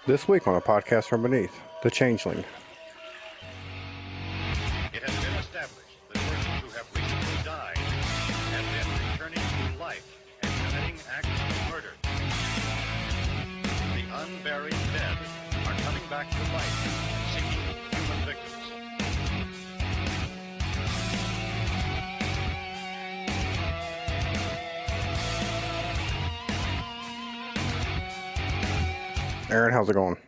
This week on a podcast from beneath, The Changeling. It has been established that persons who have recently died have been returning to life and committing acts of murder. The unburied dead are coming back to life, seeking human victims. Aaron, how's it going?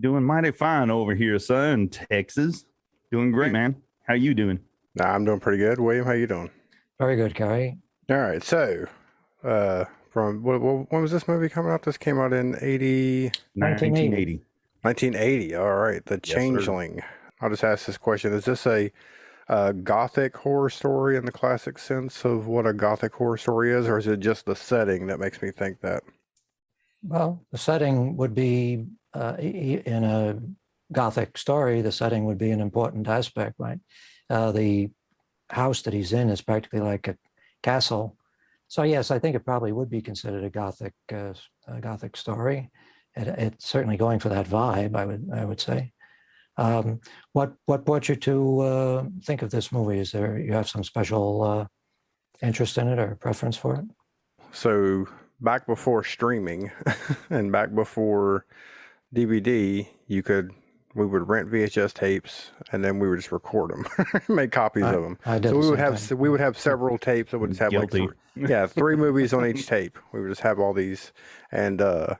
Doing mighty fine over here, son, Texas. Doing great, man. How you doing? Nah, I'm doing pretty good. William, how you doing? Very good, Gary. All right, so from when was this movie coming out? This came out in 1980. 1980. All right, The Yes, Changeling. I'll just ask this question: is this a gothic horror story in the classic sense of what a gothic horror story is, or is it just the setting that makes me think that? Well, the setting would be, in a Gothic story, the setting would be an important aspect, right? The house that he's in is practically like a castle. So yes, I think it probably would be considered a Gothic story. It's certainly going for that vibe, I would say. What brought you to think of this movie? Is there, you have some special interest in it or preference for it? So back before streaming and back before DVD, we would rent VHS tapes and then we would just record them, make copies of them. I did So the we would same have several tapes that would just have Guilty. like three movies on each tape. We would just have all these, and I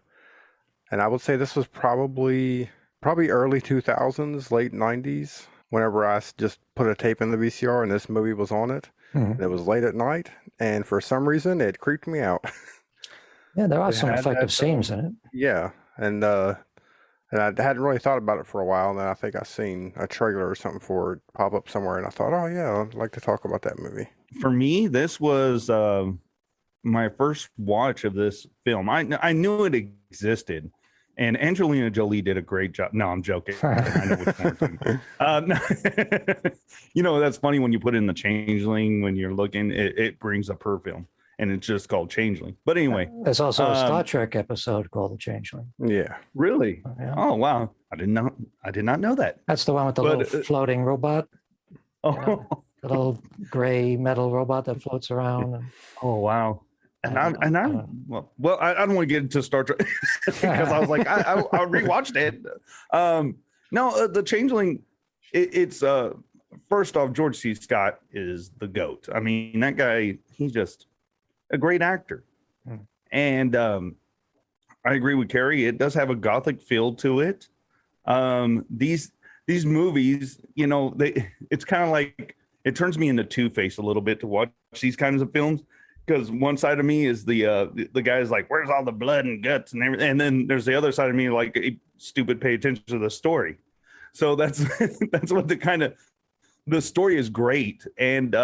would say this was probably early 2000s, late 90s. Whenever I just put a tape in the VCR and this movie was on it, and it was late at night, and for some reason it creeped me out. Yeah, there are some had effective that, scenes in it. Yeah, and I hadn't really thought about it for a while, and then I think I seen a trailer or something for it pop up somewhere, and I thought, oh yeah, I'd like to talk about that movie. For me, this was my first watch of this film. I knew it existed, and Angelina Jolie did a great job. No, I'm joking. I know which one. You know, that's funny when you put in The Changeling, when you're looking, it brings up her film, and it's just called Changeling. But anyway. There's also a Star Trek episode called The Changeling. Yeah. Really? Yeah. Oh, wow. I did not know that. That's the one with the little floating robot. Oh, You know, the little gray metal robot that floats around. oh wow. And I don't want to get into Star Trek because I was like, I rewatched it. No, The Changeling, it's first off, George C. Scott is the GOAT. I mean, that guy, he's just a great actor. And I agree with Carrie. It does have a gothic feel to it. These movies, you know, it's kind of like, it turns me into Two-Face a little bit to watch these kinds of films, because one side of me is the guy's like, where's all the blood and guts and everything, and then there's the other side of me like, hey, stupid, pay attention to the story. So that's what the story is great, and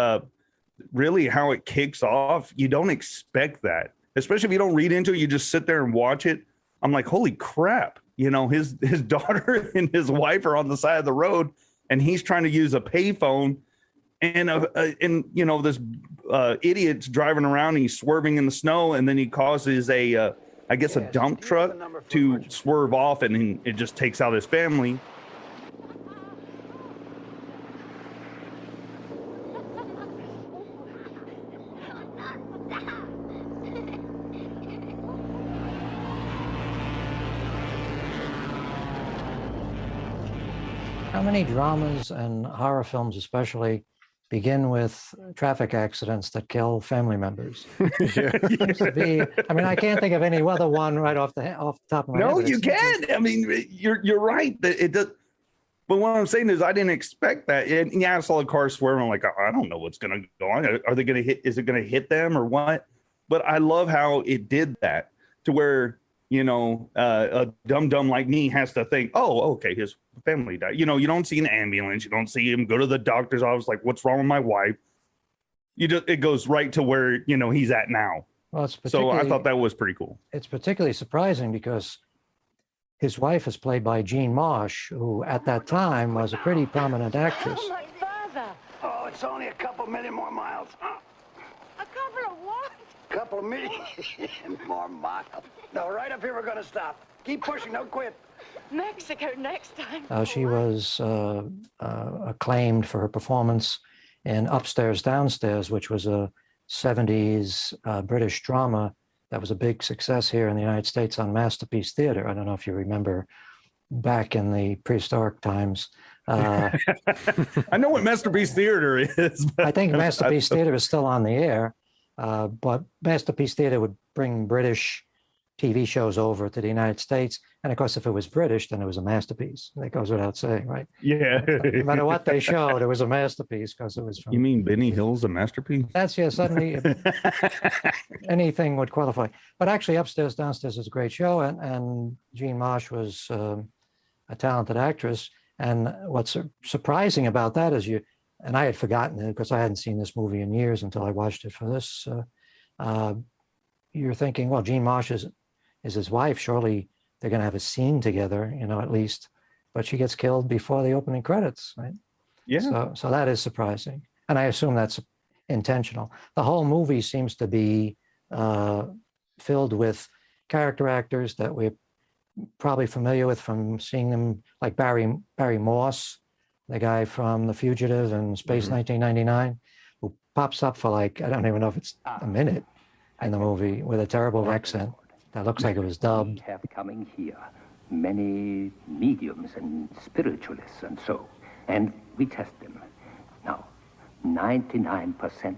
really how it kicks off, you don't expect that, especially if you don't read into it. You just sit there and watch it. I'm like, holy crap, you know, his daughter and his wife are on the side of the road, and he's trying to use a payphone, and you know, this idiot's driving around and he's swerving in the snow, and then he causes a dump truck to swerve off, and it just takes out his family. How many dramas and horror films especially begin with traffic accidents that kill family members? Seems to be, I mean, I can't think of any other one right off the top of my head. No, you can. I mean, you're right. It does. But what I'm saying is, I didn't expect that. And yeah, I saw the car swerving. I'm like, I don't know what's going to go on. Are they going to hit? Is it going to hit them or what? But I love how it did that, to where, you know, a dumb like me has to think, oh, okay, his family died. You know, you don't see an ambulance. You don't see him go to the doctor's office like, what's wrong with my wife? It goes right to where, you know, he's at now. Well, So I thought that was pretty cool. It's particularly surprising because his wife is played by Jean Marsh, who at that time was a pretty prominent actress. Oh, my father! Oh, it's only a couple million more miles. A couple of what? couple of million more miles. No, right up here we're gonna stop. Keep pushing, don't quit. Mexico next time. She was acclaimed for her performance in Upstairs, Downstairs, which was a 70s British drama that was a big success here in the United States on Masterpiece Theater. I don't know if you remember back in the prehistoric times. I know what Masterpiece Theater is. I think Masterpiece Theater is still on the air, but Masterpiece Theater would bring British TV shows over to the United States. And of course, if it was British, then it was a masterpiece. That goes without saying, right? Yeah. No matter what they showed, it was a masterpiece because it was from... You mean Benny Hill's a masterpiece? That's, yeah, suddenly anything would qualify. But actually, Upstairs, Downstairs is a great show. And Jean Marsh was a talented actress. And what's surprising about that is and I had forgotten it because I hadn't seen this movie in years until I watched it for this. You're thinking, well, Jean Marsh is his wife. Surely they're going to have a scene together, at least. But she gets killed before the opening credits, right? Yeah. So that is surprising. And I assume that's intentional. The whole movie seems to be filled with character actors that we're probably familiar with from seeing them, like Barry Morse, the guy from The Fugitive and Space 1999, who pops up for like, I don't even know if it's a minute in the movie with a terrible accent that looks like it was dubbed. We have coming here many mediums and spiritualists and so, and we test them. Now, 99%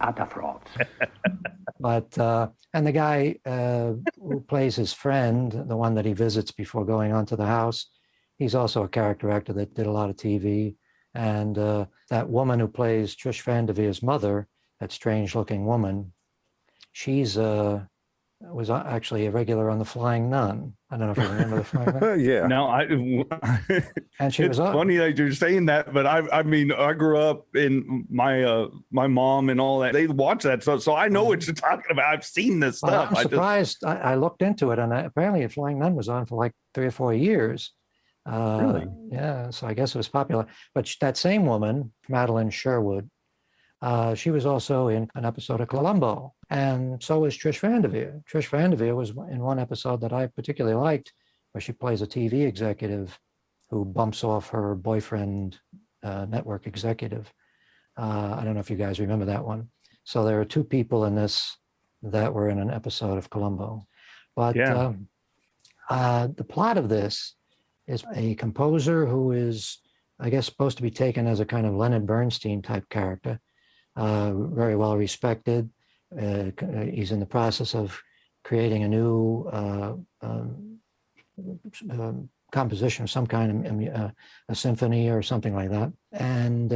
utter frauds. But, and the guy who plays his friend, the one that he visits before going onto the house, he's also a character actor that did a lot of TV. And that woman who plays Trish Van Devier's mother, that strange-looking woman, she's was actually a regular on The Flying Nun. I don't know if you remember The Flying Nun. Yeah. No, And she it's was funny that you're saying that, but I mean, I grew up in my mom and all that. They watch that stuff, so I know what you're talking about. I've seen this stuff. I'm surprised. I looked into it, and apparently, Flying Nun was on for like 3 or 4 years. Really? Yeah. So I guess it was popular. But that same woman, Madeline Sherwood, she was also in an episode of Columbo, and so was Trish Van Devere. Trish Van Devere was in one episode that I particularly liked, where she plays a TV executive who bumps off her boyfriend, network executive. I don't know if you guys remember that one. So there are 2 people in this that were in an episode of Columbo. But Yeah. the plot of this is a composer who is, I guess, supposed to be taken as a kind of Leonard Bernstein type character. Very well respected. He's in the process of creating a new composition of some kind, a symphony or something like that. And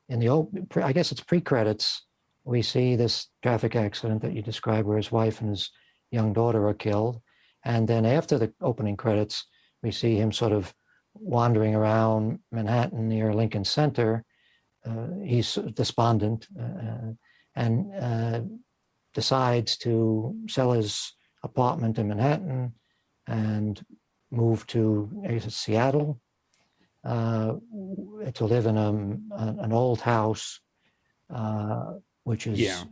in the I guess it's pre-credits, we see this traffic accident that you described where his wife and his young daughter are killed. And then after the opening credits, we see him sort of wandering around Manhattan near Lincoln Center. He's despondent and decides to sell his apartment in Manhattan and move to, I guess it's Seattle, to live in an old house, which is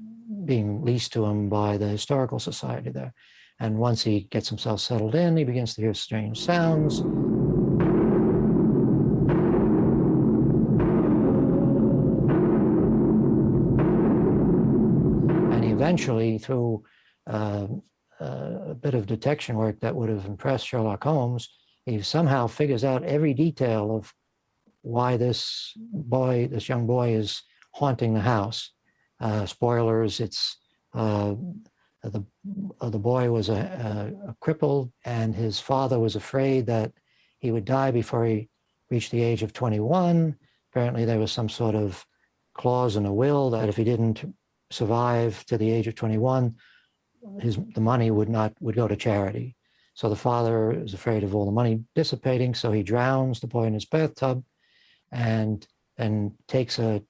being leased to him by the Historical Society there. And once he gets himself settled in, he begins to hear strange sounds. Eventually, through a bit of detection work that would have impressed Sherlock Holmes, he somehow figures out every detail of why this young boy is haunting the house. Spoilers, it's the boy was a cripple, and his father was afraid that he would die before he reached the age of 21. Apparently, there was some sort of clause in a will that if he didn't survive to the age of 21, the money would go to charity. So the father is afraid of all the money dissipating, so he drowns the boy in his bathtub, and then takes a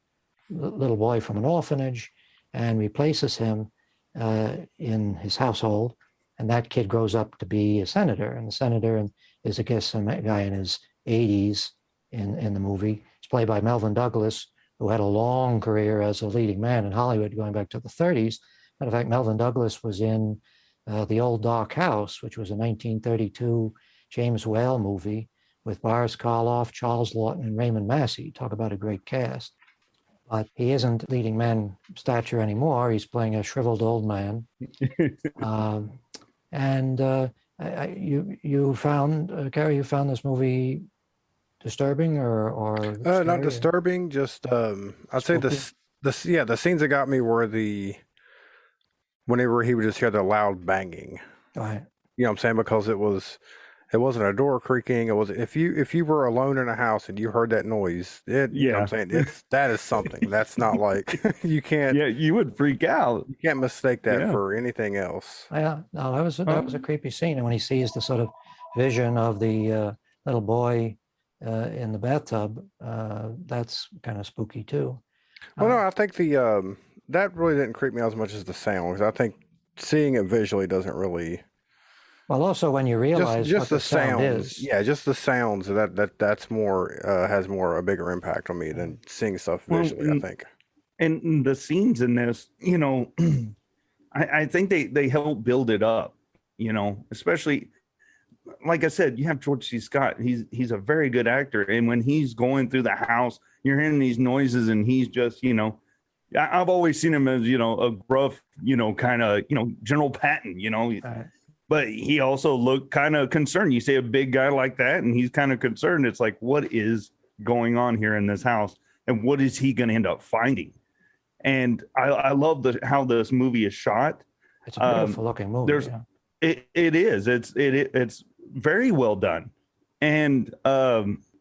little boy from an orphanage and replaces him in his household. And that kid grows up to be a senator, and the senator is, I guess, a guy in his 80s in the movie. It's played by Melvin Douglas, who had a long career as a leading man in Hollywood going back to the 30s, Matter of fact, Melvin Douglas was in The Old Dark House, which was a 1932 James Whale movie with Boris Karloff, Charles Lawton, and Raymond Massey. Talk about a great cast. But he isn't leading man stature anymore. He's playing a shriveled old man. You found, Gary, you found this movie disturbing or not disturbing, just I'd say the scenes that got me were whenever he would just hear the loud banging. Right. You know what I'm saying? Because it wasn't a door creaking. It was if you were alone in a house and you heard that noise, you know what I'm saying? That is something. That's not like you can't. Yeah, you would freak out. You can't mistake that for anything else. Yeah, no, that was a creepy scene. And when he sees the sort of vision of the little boy in the bathtub, that's kind of spooky too. Well, no, I think that really didn't creep me out as much as the sound, because I think seeing it visually doesn't really. Well, also when you realize just what the sound sounds, is. yeah, just the sounds that's more has a bigger impact on me than seeing stuff visually. I think. And the scenes in this, you know, I think they help build it up, you know, especially like I said, you have George C. Scott. He's a very good actor, and when he's going through the house, you're hearing these noises, and he's just, you know, I've always seen him as, you know, a gruff, you know, kind of, you know, General Patton, you know. But he also looked kind of concerned. You say a big guy like that, and he's kind of concerned. It's like, what is going on here in this house, and what is he going to end up finding? And I love how this movie is shot. It's a beautiful looking movie. It is. It's very well done, and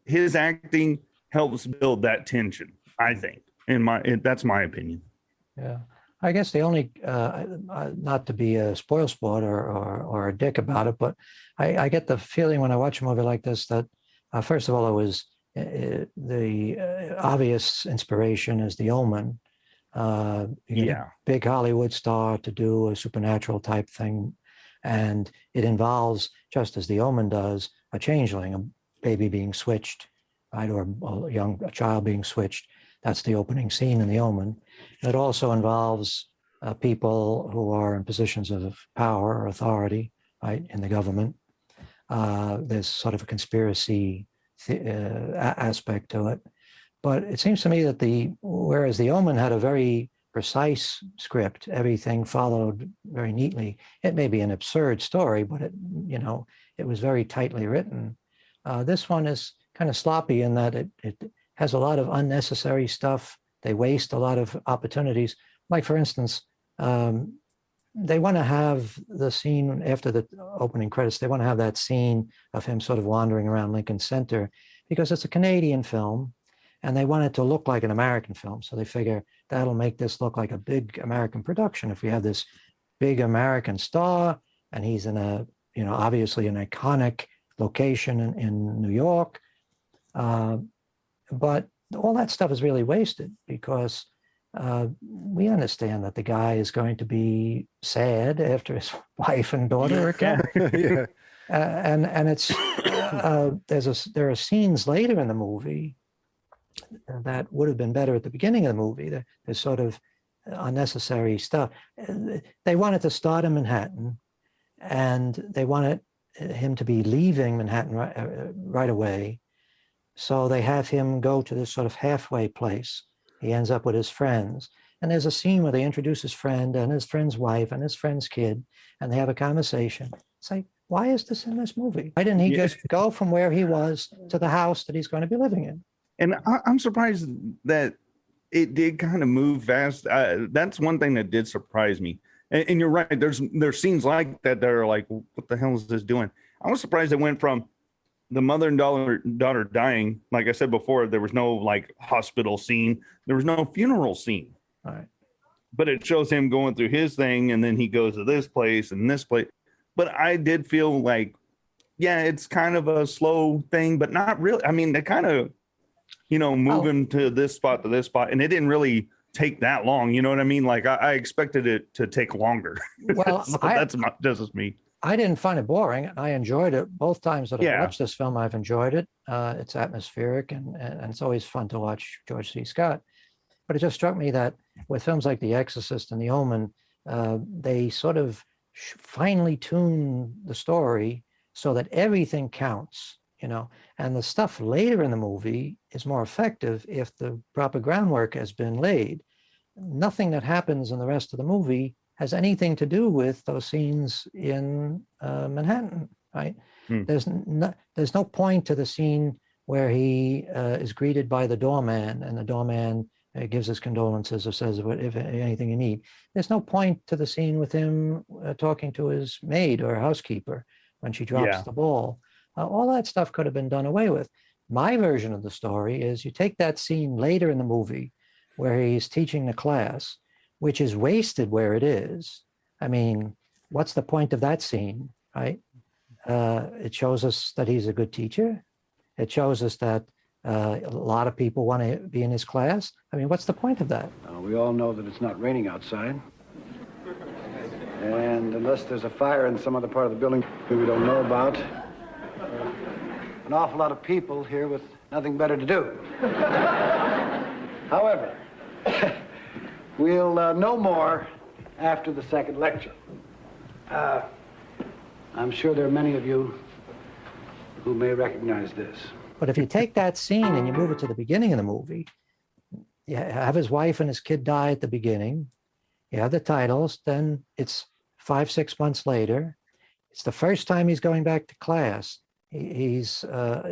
his acting helps build that tension, I think. That's my opinion. Yeah. I guess the only, not to be a spoil sport or a dick about it, but I get the feeling when I watch a movie like this that, first of all, it was the obvious inspiration is The Omen. You get a big Hollywood star to do a supernatural type thing, and it involves, just as The Omen does, a changeling, a baby being switched, right, or a child being switched. That's the opening scene in The Omen. It also involves people who are in positions of power or authority, right, in the government. There's sort of a conspiracy aspect to it. But it seems to me that whereas The Omen had a very precise script, everything followed very neatly. It may be an absurd story, but it was very tightly written. This one is kind of sloppy in that it has a lot of unnecessary stuff. They waste a lot of opportunities. Like, for instance, they want to have the scene after the opening credits, they want to have that scene of him sort of wandering around Lincoln Center because it's a Canadian film and they want it to look like an American film. So they figure that'll make this look like a big American production. If we have this big American star and he's in obviously an iconic location in New York, but all that stuff is really wasted because we understand that the guy is going to be sad after his wife and daughter again. Yeah. And it's there are scenes later in the movie that would have been better at the beginning of the movie. There's sort of unnecessary stuff. They wanted to start in Manhattan, and they wanted him to be leaving Manhattan right away. So they have him go to this sort of halfway place. He ends up with his friends. And there's a scene where they introduce his friend and his friend's wife and his friend's kid, and they have a conversation. It's like, why is this in this movie? Why didn't he just go from where he was to the house that he's going to be living in? And I'm surprised that it did kind of move fast. That's one thing that did surprise me. And you're right. There's scenes like that that are like, what the hell is this doing? I was surprised it went from the mother and daughter dying. Like I said before, there was no like hospital scene. There was no funeral scene. All right. But it shows him going through his thing, and then he goes to this place and this place. But I did feel like, yeah, it's kind of a slow thing, but not really. I mean, they kind of, moving to this spot, and it didn't really take that long. You know what I mean? Like I expected it to take longer. Well, so that's just me. I didn't find it boring. I enjoyed it both times that I've watched this film. I've enjoyed it. It's atmospheric and it's always fun to watch George C. Scott. But it just struck me that with films like The Exorcist and The Omen, they sort of finely tune the story so that everything counts, and the stuff later in the movie is more effective if the proper groundwork has been laid. Nothing that happens in the rest of the movie has anything to do with those scenes in Manhattan, right? There's no point to the scene where he is greeted by the doorman, and the doorman gives his condolences or says, if anything you need. There's no point to the scene with him talking to his maid or housekeeper when she drops the ball. All that stuff could have been done away with. My version of the story is you take that scene later in the movie where he's teaching the class, which is wasted where it is. I mean, what's the point of that scene, right? It shows us that he's a good teacher. It shows us that a lot of people want to be in his class. I mean, what's the point of that? We all know that it's not raining outside. And unless there's a fire in some other part of the building we don't know about, an awful lot of people here with nothing better to do. However, we'll know more after the second lecture. I'm sure there are many of you who may recognize this. But if you take that scene and you move it to the beginning of the movie, you have his wife and his kid die at the beginning, you have the titles, then it's 5-6 months later. It's the first time he's going back to class. He's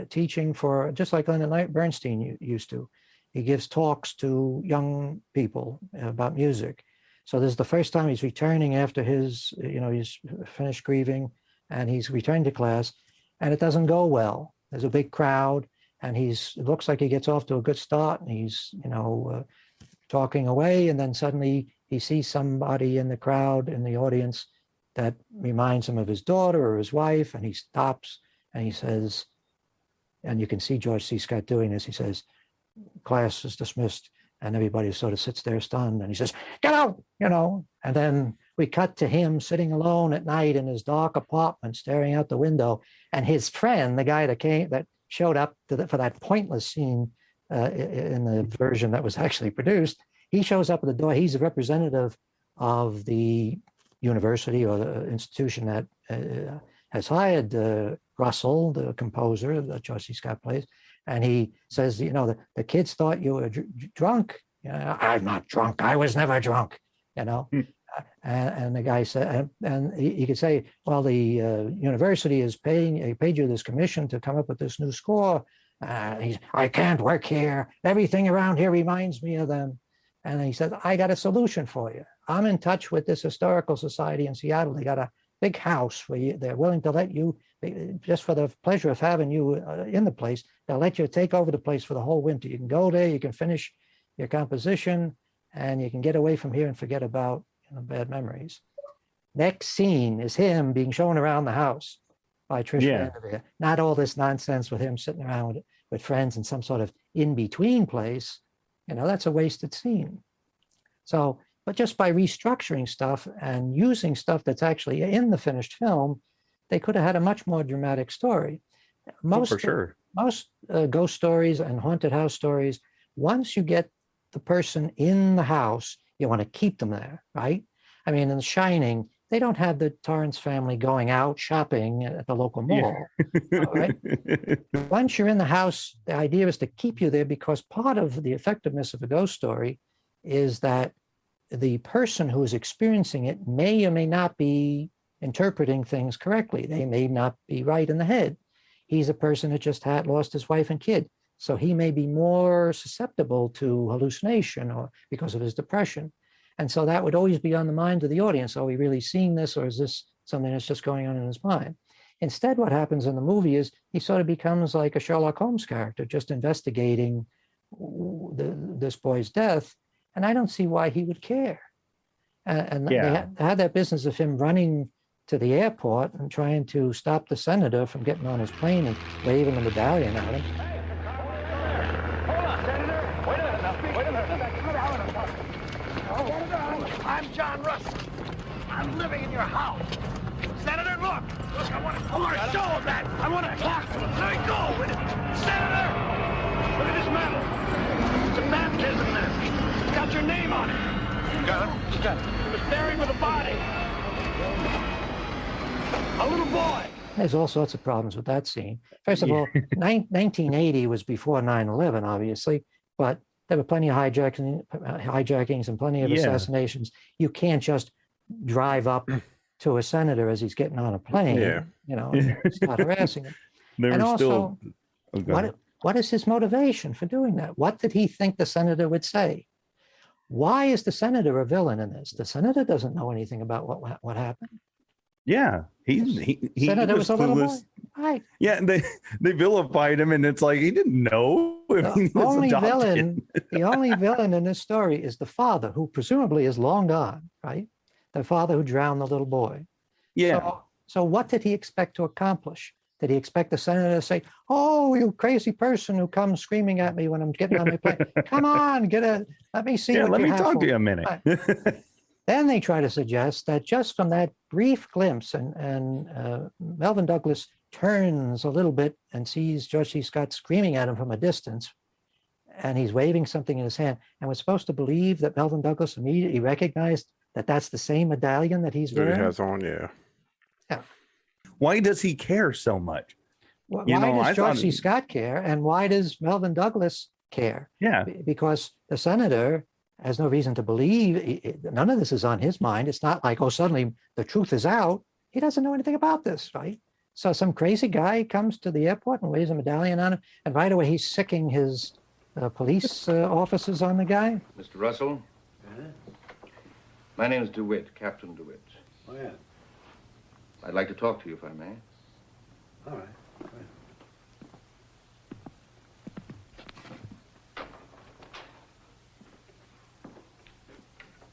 teaching for, just like Leonard Bernstein used to. He gives talks to young people about music. So this is the first time he's returning after his, he's finished grieving, and he's returned to class, and it doesn't go well. There's a big crowd, and it looks like he gets off to a good start, and he's, talking away, and then suddenly he sees somebody in the crowd, in the audience, that reminds him of his daughter or his wife, and he stops, and he says, and you can see George C. Scott doing this, he says, "Class is dismissed," and everybody sort of sits there stunned, and he says, "Get out," and then we cut to him sitting alone at night in his dark apartment, staring out the window, and his friend, the guy that showed up for that pointless scene in the version that was actually produced, he shows up at the door. He's a representative of the university or the institution that has hired Russell, the composer that George C. Scott plays, and he says, the kids thought you were drunk. I'm not drunk. I was never drunk. And the guy said, and he could say, well, the university is paid you this commission to come up with this new score. I can't work here. Everything around here reminds me of them. And he said, I got a solution for you. I'm in touch with this historical society in Seattle. They got a big house where they're willing to let you, just for the pleasure of having you in the place, they'll let you take over the place for the whole winter. You can go there, you can finish your composition, and you can get away from here and forget about bad memories. Next scene is him being shown around the house by Trish Vanderveer. Not all this nonsense with him sitting around with friends in some sort of in-between place. That's a wasted scene. So, but just by restructuring stuff and using stuff that's actually in the finished film, they could have had a much more dramatic story. Most ghost stories and haunted house stories, once you get the person in the house, you want to keep them there, right? I mean, in The Shining, they don't have the Torrance family going out shopping at the local mall, right? Once you're in the house, the idea is to keep you there, because part of the effectiveness of a ghost story is that the person who is experiencing it may or may not be interpreting things correctly. They may not be right in the head. He's a person that just had lost his wife and kid. So he may be more susceptible to hallucination or because of his depression. And so that would always be on the mind of the audience. Are we really seeing this, or is this something that's just going on in his mind? Instead, what happens in the movie is he sort of becomes like a Sherlock Holmes character, just investigating this boy's death. And I don't see why he would care. They had that business of him running to the airport and trying to stop the senator from getting on his plane and waving a medallion at him. I'm John Russell. I'm living in your house. Senator, look, I want to show him that. I want to talk to him. Let me go. Senator, look at this medal. It's a baptism medal. It's got your name on it. Got him? Who's got him? He was buried with a body. A little boy. There's all sorts of problems with that scene. First of all, 1980 was before 9/11, obviously, but there were plenty of hijackings and plenty of assassinations. You can't just drive up to a senator as he's getting on a plane, and start harassing him. And also, what is his motivation for doing that? What did he think the senator would say? Why is the senator a villain in this? The senator doesn't know anything about what happened. Yeah, he Senator was a little boy. Right. Yeah, they vilified him, and it's like he didn't know. The only villain in this story is the father, who presumably is long gone, right? The father who drowned the little boy. Yeah. So what did he expect to accomplish? Did he expect the senator to say, "Oh, you crazy person who comes screaming at me when I'm getting on my plane. Come on, let me see what let you me have talk for to you a me." minute. Right. Then they try to suggest that just from that brief glimpse, and Melvin Douglas turns a little bit and sees George C. Scott screaming at him from a distance, and he's waving something in his hand, and we're supposed to believe that Melvin Douglas immediately recognized that that's the same medallion that he's wearing. That he has on, yeah. Why does he care so much? Why does George C. Scott care, and why does Melvin Douglas care? Yeah, because the senator has no reason to believe. None of this is on his mind. It's not like, oh, suddenly the truth is out. He doesn't know anything about this, right? So some crazy guy comes to the airport and waves a medallion on him, and right away he's sicking his police officers on the guy. Mr. Russell? Yeah? My name is DeWitt, Captain DeWitt. Oh, yeah. I'd like to talk to you, if I may. All right. Go ahead.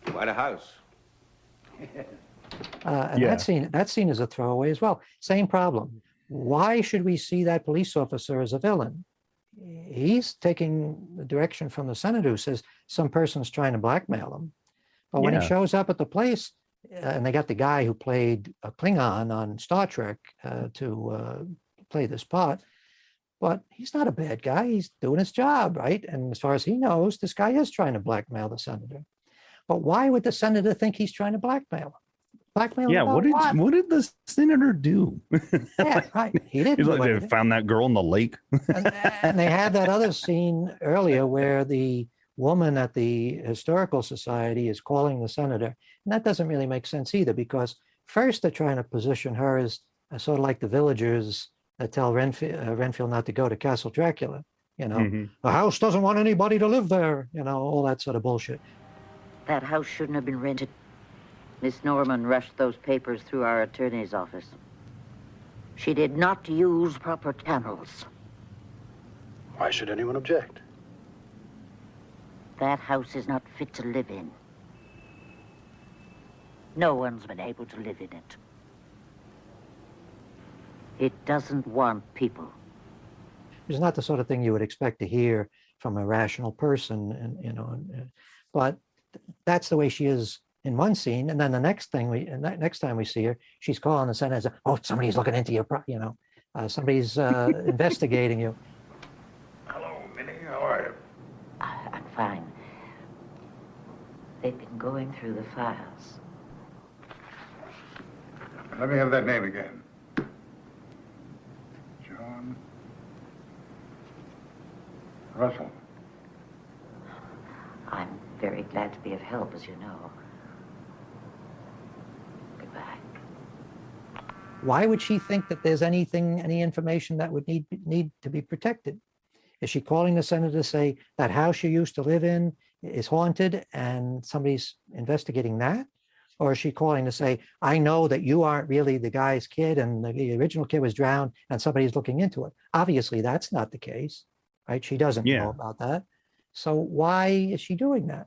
Quite a house. And that scene is a throwaway as well. Same problem. Why should we see that police officer as a villain? He's taking the direction from the senator who says some person's trying to blackmail him. But when he shows up at the place, and they got the guy who played a Klingon on Star Trek to play this part, but he's not a bad guy. He's doing his job, right? And as far as he knows, this guy is trying to blackmail the senator. But why would the senator think he's trying to blackmail him? Blackmail him about what did the senator do? Yeah, right. He didn't. He's do like, they anything. found that girl in the lake. And they had that other scene earlier where the woman at the Historical Society is calling the senator. And that doesn't really make sense either, because first they're trying to position her as sort of like the villagers that tell Renfield not to go to Castle Dracula. The house doesn't want anybody to live there, all that sort of bullshit. That house shouldn't have been rented. Miss Norman rushed those papers through our attorney's office. She did not use proper channels. Why should anyone object? That house is not fit to live in. No one's been able to live in it. It doesn't want people. It's not the sort of thing you would expect to hear from a rational person, but that's the way she is in one scene. And then the next time we see her, she's calling the senator and says, "Oh, somebody's looking into your, somebody's investigating you." Hello, Minnie. How are you? I'm fine. They've been going through the files. Let me have that name again. John Russell. I'm very glad to be of help, as you know. Goodbye. Why would she think that there's any information that would need to be protected? Is she calling the senator to say that house you used to live in is haunted and somebody's investigating that? Or is she calling to say, I know that you aren't really the guy's kid and the original kid was drowned and somebody's looking into it? Obviously, that's not the case, right? She doesn't know about that. So why is she doing that?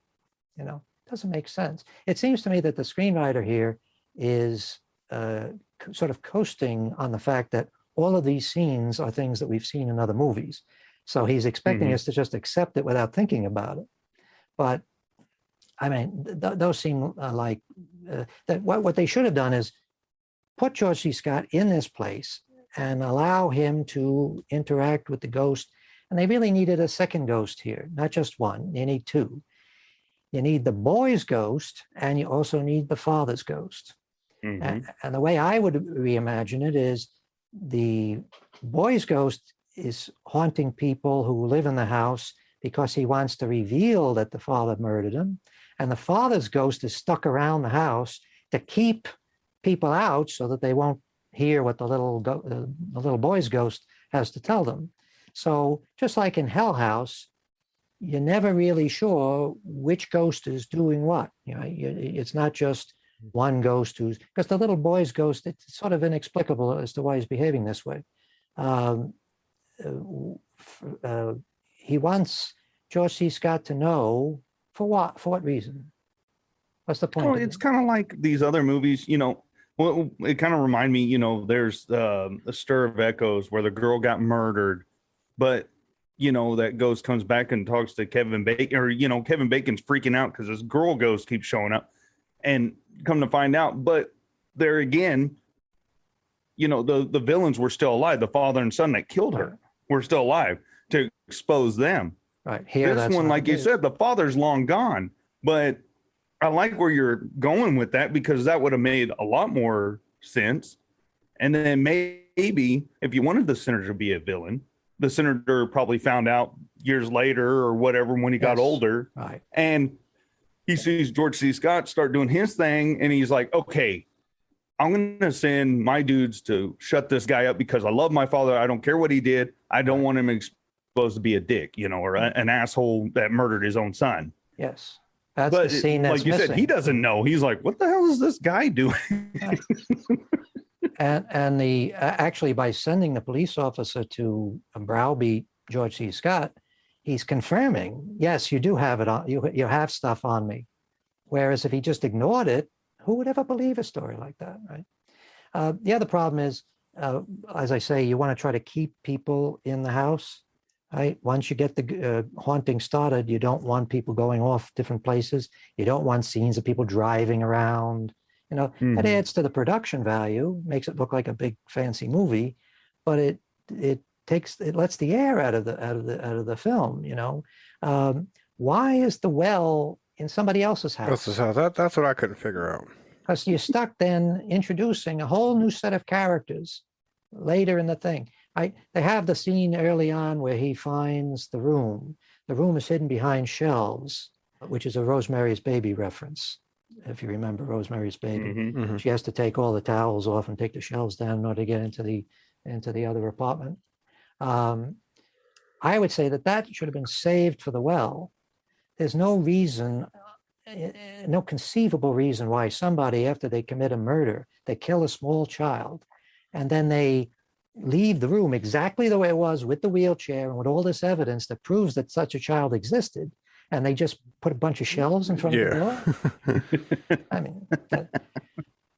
It doesn't make sense. It seems to me that the screenwriter here is sort of coasting on the fact that all of these scenes are things that we've seen in other movies. So he's expecting us to just accept it without thinking about it. But I mean, those seem like that. What they should have done is put George C. Scott in this place and allow him to interact with the ghost. And they really needed a second ghost here, not just one. They need two. You need the boy's ghost, and you also need the father's ghost. Mm-hmm. And the way I would reimagine it is the boy's ghost is haunting people who live in the house because he wants to reveal that the father murdered him. And the father's ghost is stuck around the house to keep people out so that they won't hear what the little boy's ghost has to tell them. So just like in Hell House, you're never really sure which ghost is doing what. It's not just one ghost because the little boy's ghost, it's sort of inexplicable as to why he's behaving this way. He wants George C. Scott to know for what reason? What's the point? Well, it's kind of like these other movies, well, it kind of remind me, there's a Stir of Echoes where the girl got murdered, but that ghost comes back and talks to Kevin Bacon, or Kevin Bacon's freaking out because this girl ghost keeps showing up, and come to find out, but there again, the villains were still alive. The father and son that killed her were still alive to expose them. Right here, this one, like you said, the father's long gone, but I like where you're going with that because that would have made a lot more sense. And then maybe if you wanted the senator to be a villain, the senator probably found out years later or whatever when he got older. Right. And he sees George C. Scott start doing his thing. And he's like, okay, I'm going to send my dudes to shut this guy up because I love my father. I don't care what he did. I don't want him exposed to be a dick, or an asshole that murdered his own son. Yes. That's the scene that's like you missing. said, he doesn't know. He's like, what the hell is this guy doing? and the actually, by sending the police officer to browbeat George C. Scott, he's confirming, yes, you do have it on. You have stuff on me. Whereas if he just ignored it, who would ever believe a story like that, right? The other problem is, as I say, you want to try to keep people in the house. Right? Once you get the haunting started, you don't want people going off different places. You don't want scenes of people driving around. That adds to the production value, makes it look like a big fancy movie, but it lets the air out of the film. Why is the well in somebody else's house? That's what I couldn't figure out. Because you're stuck then introducing a whole new set of characters later in the thing. They have the scene early on where he finds the room. The room is hidden behind shelves, which is a Rosemary's Baby reference. If you remember Rosemary's Baby, she has to take all the towels off and take the shelves down in order to get into the other apartment. I would say that should have been saved for the well. There's no reason, no conceivable reason why somebody, after they commit a murder, they kill a small child, and then they leave the room exactly the way it was with the wheelchair and with all this evidence that proves that such a child existed, and they just put a bunch of shelves in front of the door. I mean,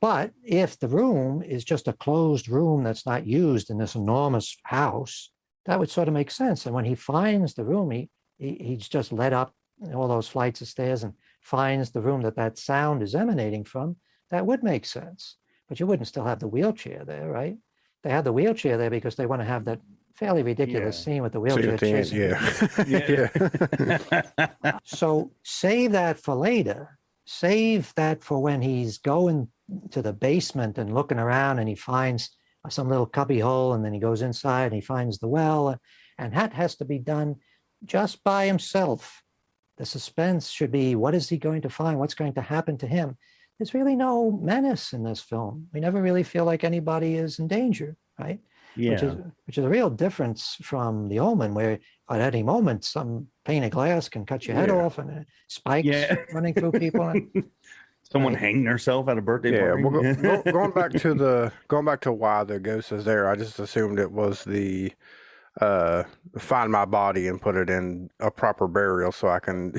but if the room is just a closed room that's not used in this enormous house, that would sort of make sense. And when he finds the room, he's just led up all those flights of stairs and finds the room that sound is emanating from. That would make sense. But you wouldn't still have the wheelchair there, right? They had the wheelchair there because they want to have that fairly ridiculous scene with the wheelchair chasing. So save that for later. Save that for when he's going to the basement and looking around and he finds some little cubby hole, and then he goes inside and he finds the well. And that has to be done just by himself. The suspense should be, what is he going to find? What's going to happen to him? There's really no menace in this film. We never really feel like anybody is in danger, right? Yeah. Which is a real difference from The Omen, where at any moment some pane of glass can cut your head off and spikes running through people. Someone hanging herself at a birthday party. Well, going back to why the ghost is there, I just assumed it was the find my body and put it in a proper burial so I can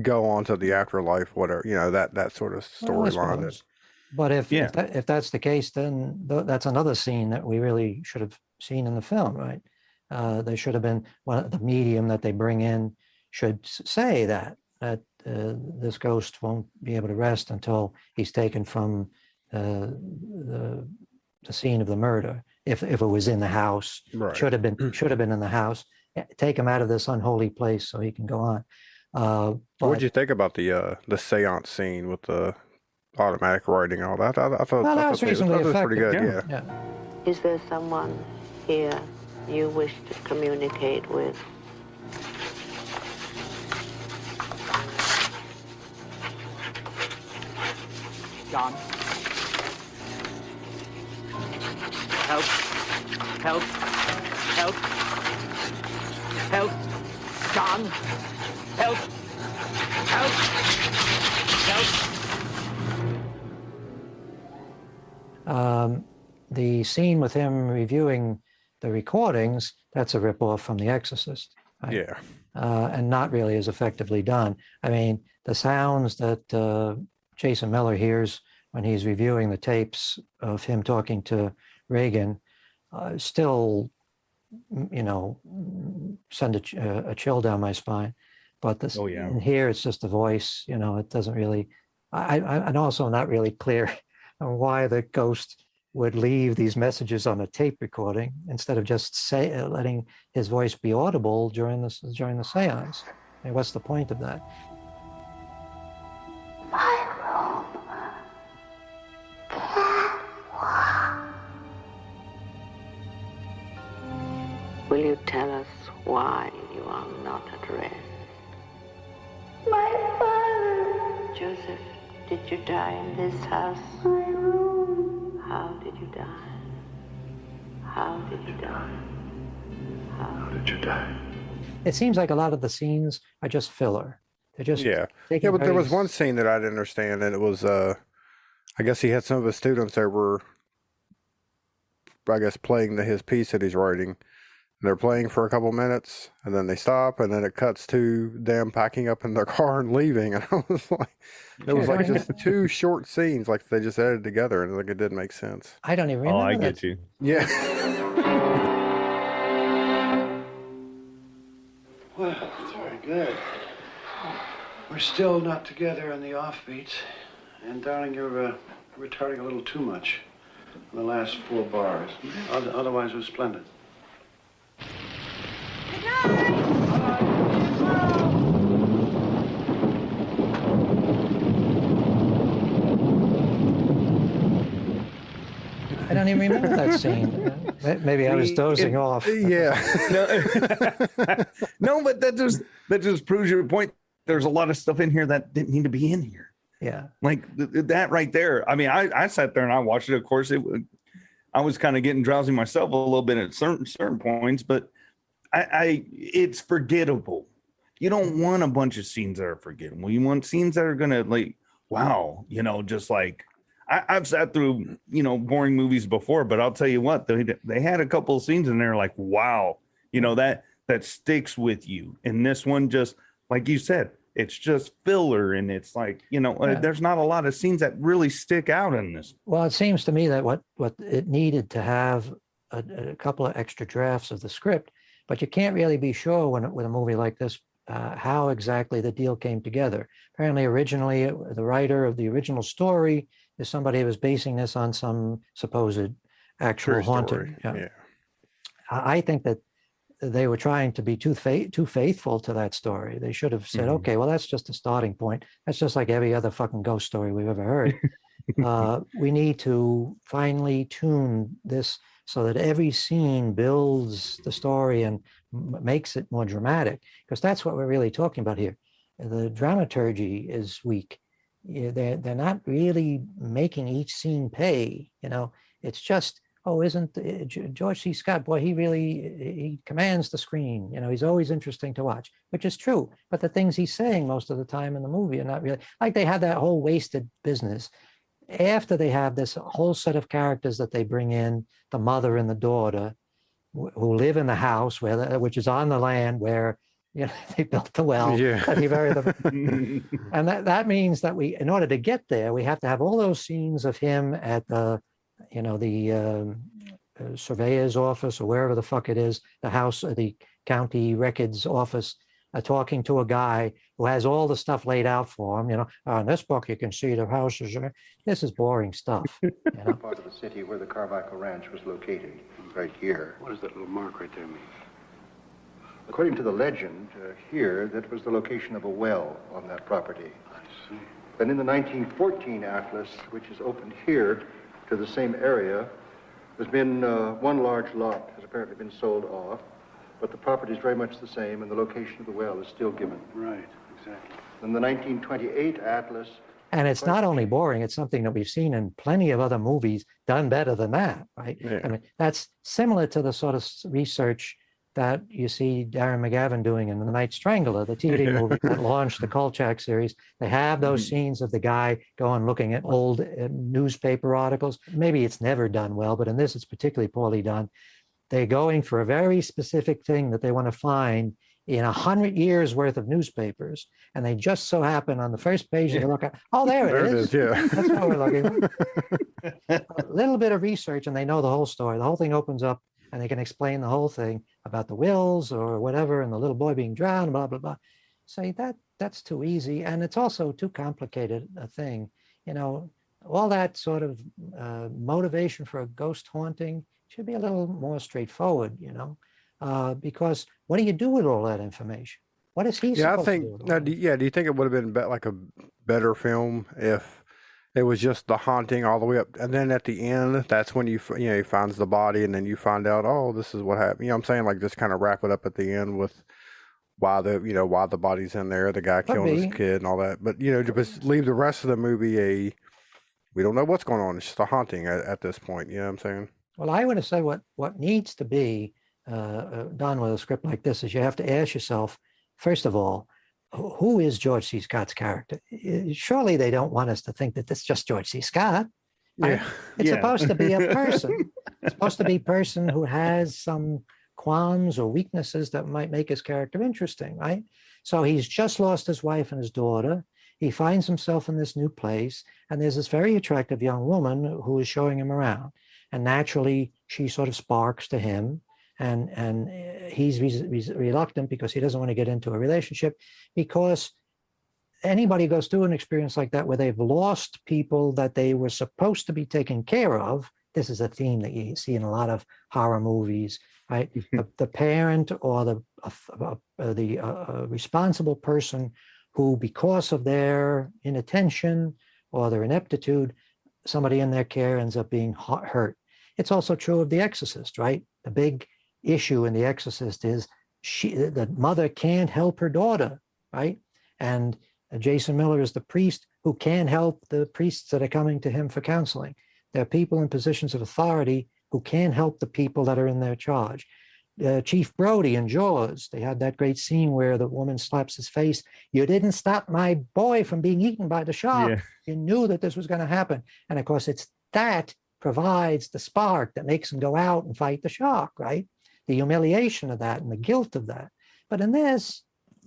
go on to the afterlife, whatever, that sort of storyline. But if that's the case, then that's another scene that we really should have seen in the film, right? There should have been the medium that they bring in should say that this ghost won't be able to rest until he's taken from the scene of the murder. If it was in the house, should have been in the house. Take him out of this unholy place so he can go on. What But did you think about the seance scene with the automatic writing and all that? I thought well, that I was thought reasonably that was pretty effective. good. Yeah. Yeah. Is there someone here you wish to communicate with? John. Help. Help. Help. Help. John. Help. Help. Help. The scene with him reviewing the recordings, that's a ripoff from The Exorcist. Right? Yeah. And not really as effectively done. I mean, the sounds that Jason Miller hears when he's reviewing the tapes of him talking to Reagan still, send a chill down my spine. But this, in here, it's just a voice. It doesn't really. I'm also not really clear on why the ghost would leave these messages on a tape recording instead of just letting his voice be audible during the seance. I mean, what's the point of that? My room. Will you tell us why you are not at rest? My father. Joseph, did you die in this house? My room. How did you die? How did you die? How did you die? It seems like a lot of the scenes are just filler. They're just But there was one scene that I didn't understand, and it was I guess he had some of his students over, I guess, playing his piece that he's writing. They're playing for a couple minutes, and then they stop, and then it cuts to them packing up in their car and leaving. And I was like, it was like just two short scenes, like they just edited together, and like it didn't make sense. I don't even remember. Oh, I get you. Yeah. Well, very good. We're still not together on the offbeats. And darling, you're retarding a little too much on the last 4 bars. Otherwise, it was splendid. I don't even remember that scene. Maybe I was dozing off. Yeah. No, but that just proves your point. There's a lot of stuff in here that didn't need to be in here. Yeah. Like that right there. I mean, I sat there and I watched it. Of course, I was kind of getting drowsy myself a little bit at certain points, but it's forgettable. You don't want a bunch of scenes that are forgettable. You want scenes that are gonna like, wow, just like I've sat through boring movies before, but I'll tell you what, they had a couple of scenes in there like, wow, that sticks with you. And this one, just like you said, it's just filler, and it's like there's not a lot of scenes that really stick out in this. Well, it seems to me that what it needed to have a couple of extra drafts of the script, but you can't really be sure with a movie like this how exactly the deal came together. Apparently, originally, the writer of the original story is somebody who was basing this on some supposed actual haunting. Yeah. I think that they were trying to be too faithful to that story. They should have said, okay, well, that's just a starting point. That's just like every other fucking ghost story we've ever heard. We need to finely tune this so that every scene builds the story and makes it more dramatic, because that's what we're really talking about here. The dramaturgy is weak. They're not really making each scene pay. It's just, isn't George C. Scott, boy, he commands the screen. He's always interesting to watch, which is true. But the things he's saying most of the time in the movie are not really, like they had that whole wasted business. After they have this whole set of characters that they bring in, the mother and the daughter, who live in the house which is on the land where they built the well. Yeah. And that means that in order to get there, we have to have all those scenes of him at the surveyor's office, or wherever the fuck it is, the house, the county records office, talking to a guy who has all the stuff laid out for him. In this book, you can see the houses. This is boring stuff. Part of the city where the Carmichael Ranch was located, right here. What does that little mark right there mean? According to the legend here, that was the location of a well on that property. I see. Then in the 1914 atlas, which is opened here to the same area, there's been one large lot has apparently been sold off, but the property is very much the same, and the location of the well is still given. Right, exactly. In the 1928 atlas... And it's not only boring, it's something that we've seen in plenty of other movies done better than that, right? Yeah. I mean, that's similar to the sort of research that you see Darren McGavin doing in The Night Strangler, the TV movie that launched the Kolchak series. They have those scenes of the guy going looking at old newspaper articles. Maybe it's never done well, but in this, it's particularly poorly done. They're going for a very specific thing that they want to find in 100 years worth of newspapers. And they just so happen on the first page, you look at, oh, there it is. Yeah. That's what we're looking for. A little bit of research and they know the whole story. The whole thing opens up and they can explain the whole thing about the wills or whatever, and the little boy being drowned, blah, blah, blah. Say that's too easy. And it's also too complicated a thing. You know, all that sort of motivation for a ghost haunting should be a little more straightforward, you know, because what do you do with all that information? What is he supposed to do? Do you think it would have been like a better film if it was just the haunting all the way up, and then at the end, that's when he finds the body, and then you find out, oh, this is what happened. You know what I'm saying? Like, just kind of wrap it up at the end with why the body's in there, the guy killing his kid and all that. But just leave the rest of the movie we don't know what's going on. It's just a haunting at this point. You know what I'm saying? Well, I would say what needs to be done with a script like this is you have to ask yourself, first of all, who is George C. Scott's character? Surely they don't want us to think that this is just George C. Scott. Right? Yeah. It's supposed to be a person. It's supposed to be a person who has some qualms or weaknesses that might make his character interesting, right? So he's just lost his wife and his daughter. He finds himself in this new place, and there's this very attractive young woman who is showing him around. And naturally, she sort of sparks to him. And he's reluctant because he doesn't want to get into a relationship, because anybody goes through an experience like that where they've lost people that they were supposed to be taking care of. This is a theme that you see in a lot of horror movies, right? The parent or the responsible person who, because of their inattention or their ineptitude, somebody in their care ends up being hurt. It's also true of The Exorcist, right? The big issue in The Exorcist is the mother can't help her daughter, right? And Jason Miller is the priest who can't help the priests that are coming to him for counseling. There are people in positions of authority who can't help the people that are in their charge. Chief Brody in Jaws, they had that great scene where the woman slaps his face. You didn't stop my boy from being eaten by the shark. Yeah. You knew that this was going to happen. And of course, it's that provides the spark that makes him go out and fight the shark, right? The humiliation of that and the guilt of that. But in this,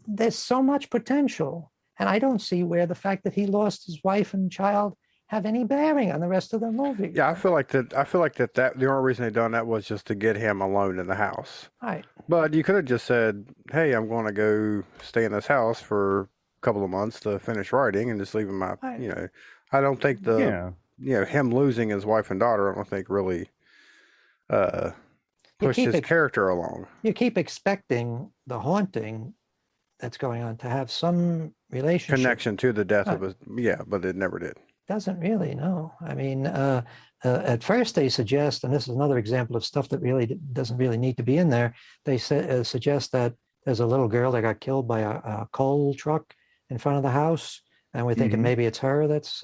there's so much potential. And I don't see where the fact that he lost his wife and child have any bearing on the rest of the movie. Yeah, I feel like that the only reason they done that was just to get him alone in the house. Right. But you could have just said, hey, I'm going to go stay in this house for a couple of months to finish writing and just leave him my, right. I don't think him losing his wife and daughter, I don't think really pushed his character along. You keep expecting the haunting that's going on to have some relationship. Connection to the death of his, but it never did. Doesn't really, no. I mean, at first they suggest, and this is another example of stuff that really doesn't really need to be in there, they suggest that there's a little girl that got killed by a coal truck in front of the house, and we're thinking maybe it's her that's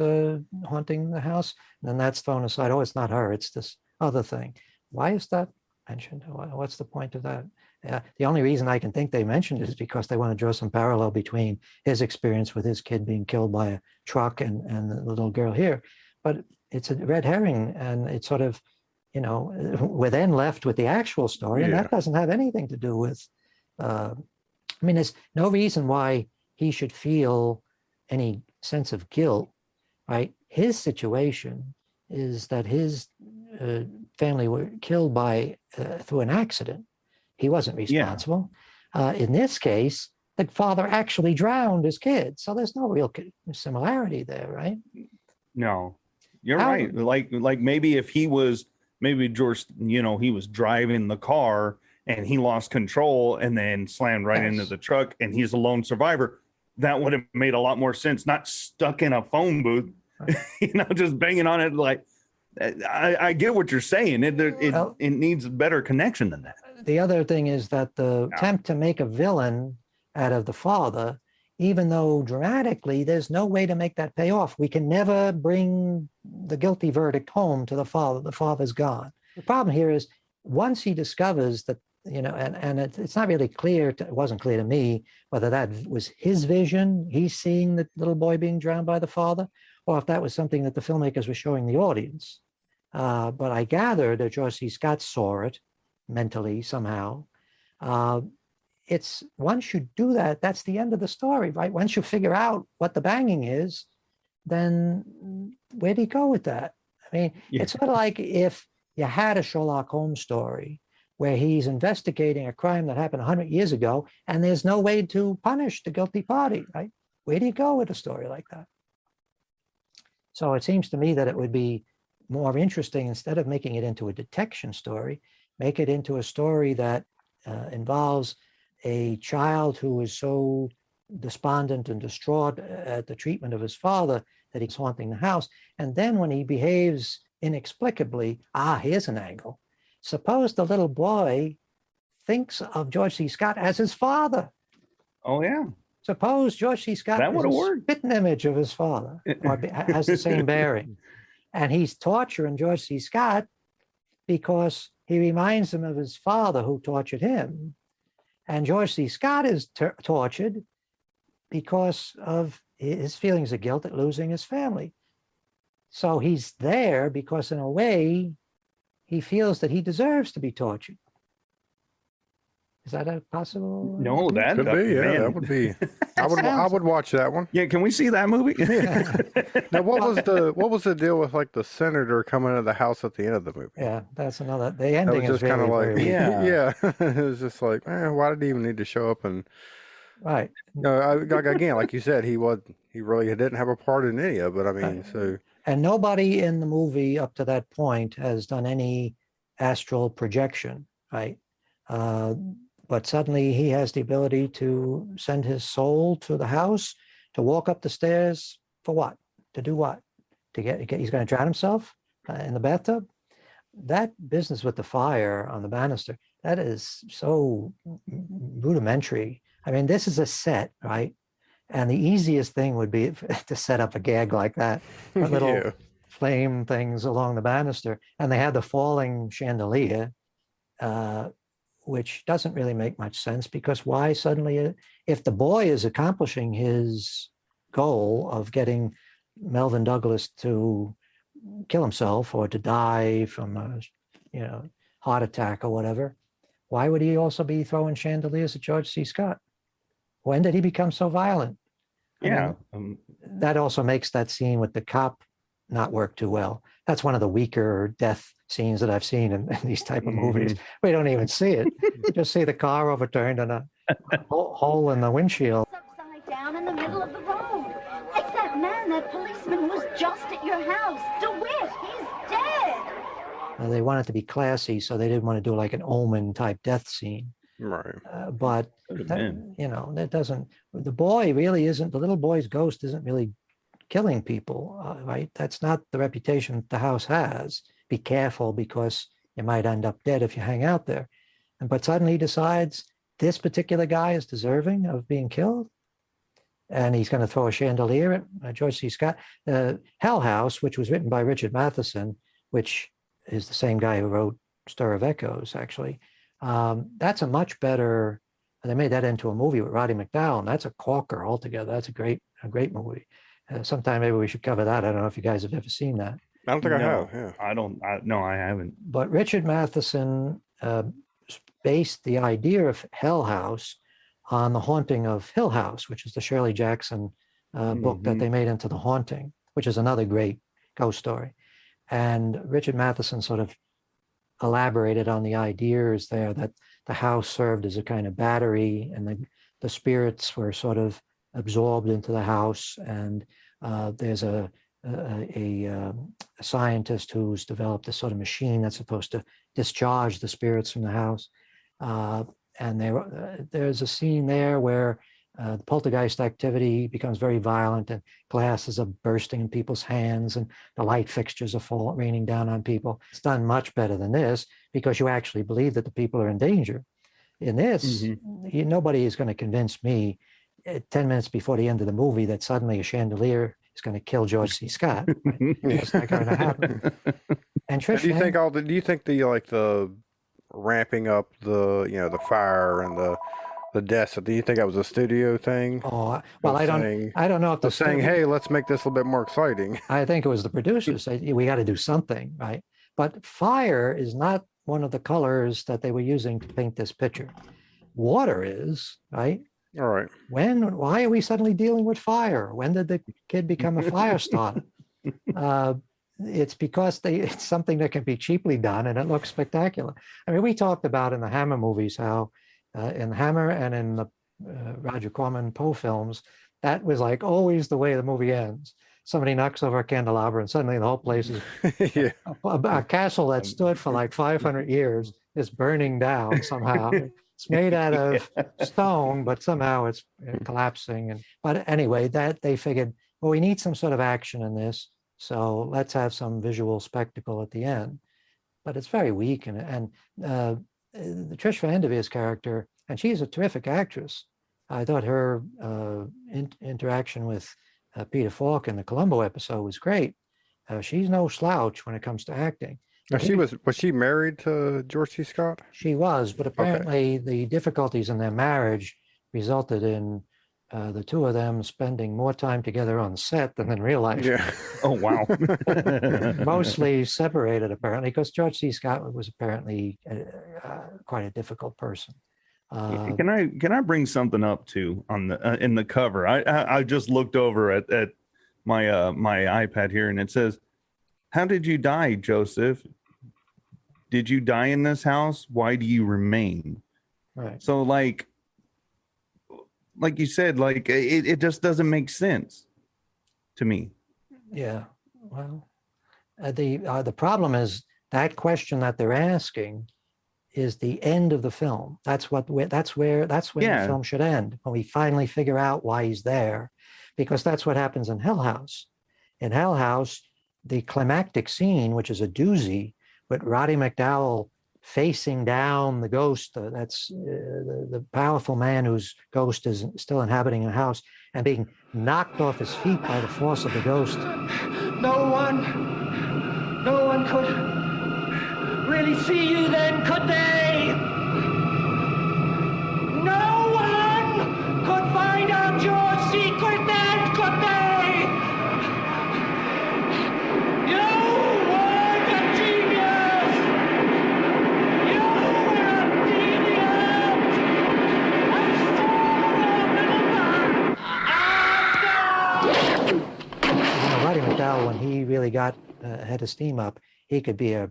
haunting the house, and then that's thrown aside. Oh, it's not her, it's this other thing. Why is that mentioned? What's the point of that? The only reason I can think they mentioned it is because they want to draw some parallel between his experience with his kid being killed by a truck and the little girl here. But it's a red herring, and it's sort of, we're then left with the actual story, and that doesn't have anything to do with, there's no reason why he should feel any sense of guilt, right? His situation is that his family were killed through an accident. He wasn't responsible. In this case, the father actually drowned his kid. So there's no real similarity there, right? No, you're right. Like maybe if he was, maybe George, he was driving the car and he lost control and then slammed right into the truck, and he's a lone survivor. That would have made a lot more sense. Not stuck in a phone booth, just banging on it. Like, I get what you're saying. It needs better connection than that. The other thing is that the attempt to make a villain out of the father, even though dramatically there's no way to make that pay off. We can never bring the guilty verdict home to the father. The father's gone. The problem here is once he discovers that, and it's not really clear, it wasn't clear to me whether that was his vision, he's seeing the little boy being drowned by the father, or if that was something that the filmmakers were showing the audience. But I gather that George C. Scott saw it mentally somehow. It's once you do that, that's the end of the story, right? Once you figure out what the banging is, then where do you go with that? I mean, it's sort of like if you had a Sherlock Holmes story where he's investigating a crime that happened 100 years ago, and there's no way to punish the guilty party, right? Where do you go with a story like that? So it seems to me that it would be more interesting, instead of making it into a detection story, make it into a story that involves a child who is so despondent and distraught at the treatment of his father that he's haunting the house. And then when he behaves inexplicably, here's an angle. Suppose the little boy thinks of George C. Scott as his father. Oh, yeah. Suppose George C. Scott is a spitting image of his father, or has the same bearing. And he's torturing George C. Scott because he reminds him of his father who tortured him. And George C. Scott is tortured because of his feelings of guilt at losing his family. So he's there because, in a way, he feels that he deserves to be tortured. Is that a possible? No, that could be. Yeah, that would be. I would watch that one. Yeah, can we see that movie? Now, what was the deal with like the senator coming into the house at the end of the movie? Yeah, that's another. The ending was just is kind of really, like, yeah. It was just like, why did he even need to show up? And right. No, again, like you said, he really didn't have a part in any of it. I mean, so. And nobody in the movie up to that point has done any astral projection, right? But suddenly he has the ability to send his soul to the house, to walk up the stairs for what? To do what? He's going to drown himself in the bathtub? That business with the fire on the banister, that is so rudimentary. I mean, this is a set, right? And the easiest thing would be to set up a gag like that, little flame things along the banister. And they had the falling chandelier, which doesn't really make much sense, because why suddenly, if the boy is accomplishing his goal of getting Melvin Douglas to kill himself or to die from a heart attack or whatever, why would he also be throwing chandeliers at George C. Scott? When did he become so violent? Yeah. That also makes that scene with the cop not work too well. That's one of the weaker death scenes that I've seen in these type of movies. We don't even see it. You just see the car overturned and a hole in the windshield. Upside down in the middle of the road. It's that man, that policeman was just at your house. DeWitt, he's dead. They wanted to be classy, so they didn't want to do like an Omen type death scene. Right. But that doesn't. The boy really isn't. The little boy's ghost isn't really killing people, right? That's not the reputation the house has. Be careful, because you might end up dead if you hang out there. But suddenly he decides this particular guy is deserving of being killed, and he's going to throw a chandelier at George C. Scott. Hell House, which was written by Richard Matheson, which is the same guy who wrote Stir of Echoes, actually. That's a much better. They made that into a movie with Roddy McDowall, and that's a corker altogether. That's a great movie. Sometime maybe we should cover that. I don't know if you guys have ever seen that. I don't think I have. Yeah. I haven't. But Richard Matheson based the idea of Hell House on The Haunting of Hill House, which is the Shirley Jackson book that they made into The Haunting, which is another great ghost story. And Richard Matheson sort of elaborated on the ideas there, that the house served as a kind of battery, and the spirits were sort of absorbed into the house. And there's a scientist who's developed this sort of machine that's supposed to discharge the spirits from the house. And there's a scene there where the poltergeist activity becomes very violent, and glasses are bursting in people's hands, and the light fixtures are raining down on people. It's done much better than this because you actually believe that the people are in danger. In this, nobody is going to convince me 10 minutes before the end of the movie that suddenly a chandelier is going to kill George C. Scott. Right? It's not going to happen. And Trish, do you think the ramping up the fire and the deaths, do you think that was a studio thing? Oh, well, I don't know if the saying, hey, let's make this a little bit more exciting. I think it was the producers say, we got to do something, right? But fire is not one of the colors that they were using to paint this picture. Water is, right? All right. Why are we suddenly dealing with fire? When did the kid become a fire starter? It's because it's something that can be cheaply done and it looks spectacular. I mean, we talked about in the Hammer movies how in Hammer and in the Roger Corman Poe films, that was like always the way the movie ends. Somebody knocks over a candelabra and suddenly the whole place is a castle that stood for like 500 years is burning down somehow. It's made out of stone, but somehow it's collapsing. But anyway, that they figured, well, we need some sort of action in this, so let's have some visual spectacle at the end. But it's very weak, and the Trish Van Devier's character, and she's a terrific actress. I thought her interaction with Peter Falk in the Columbo episode was great. She's no slouch when it comes to acting. Now, was she married to George C. Scott? She was, but apparently the difficulties in their marriage resulted in the two of them spending more time together on set than in real life. Yeah. Oh, wow. Mostly separated, apparently, because George C. Scott was apparently quite a difficult person. Can I bring something up too on the in the cover? I just looked over at my my iPad here, and it says, "How did you die, Joseph? Did you die in this house? Why do you remain?" Right. So like you said, like it just doesn't make sense to me. Yeah. Well, the problem is that question that they're asking is the end of the film. That's where the film should end, when we finally figure out why he's there, because that's what happens in Hell House. In Hell House, the climactic scene, which is a doozy, with Roddy McDowell facing down the ghost, that's the powerful man whose ghost is still inhabiting the house, and being knocked off his feet by the force of the ghost. No one could really see you then, could they? No one could find out your secret then, could they? You were a genius! You were a genius! Roddy McDowell, when he really got had his steam up, he could be a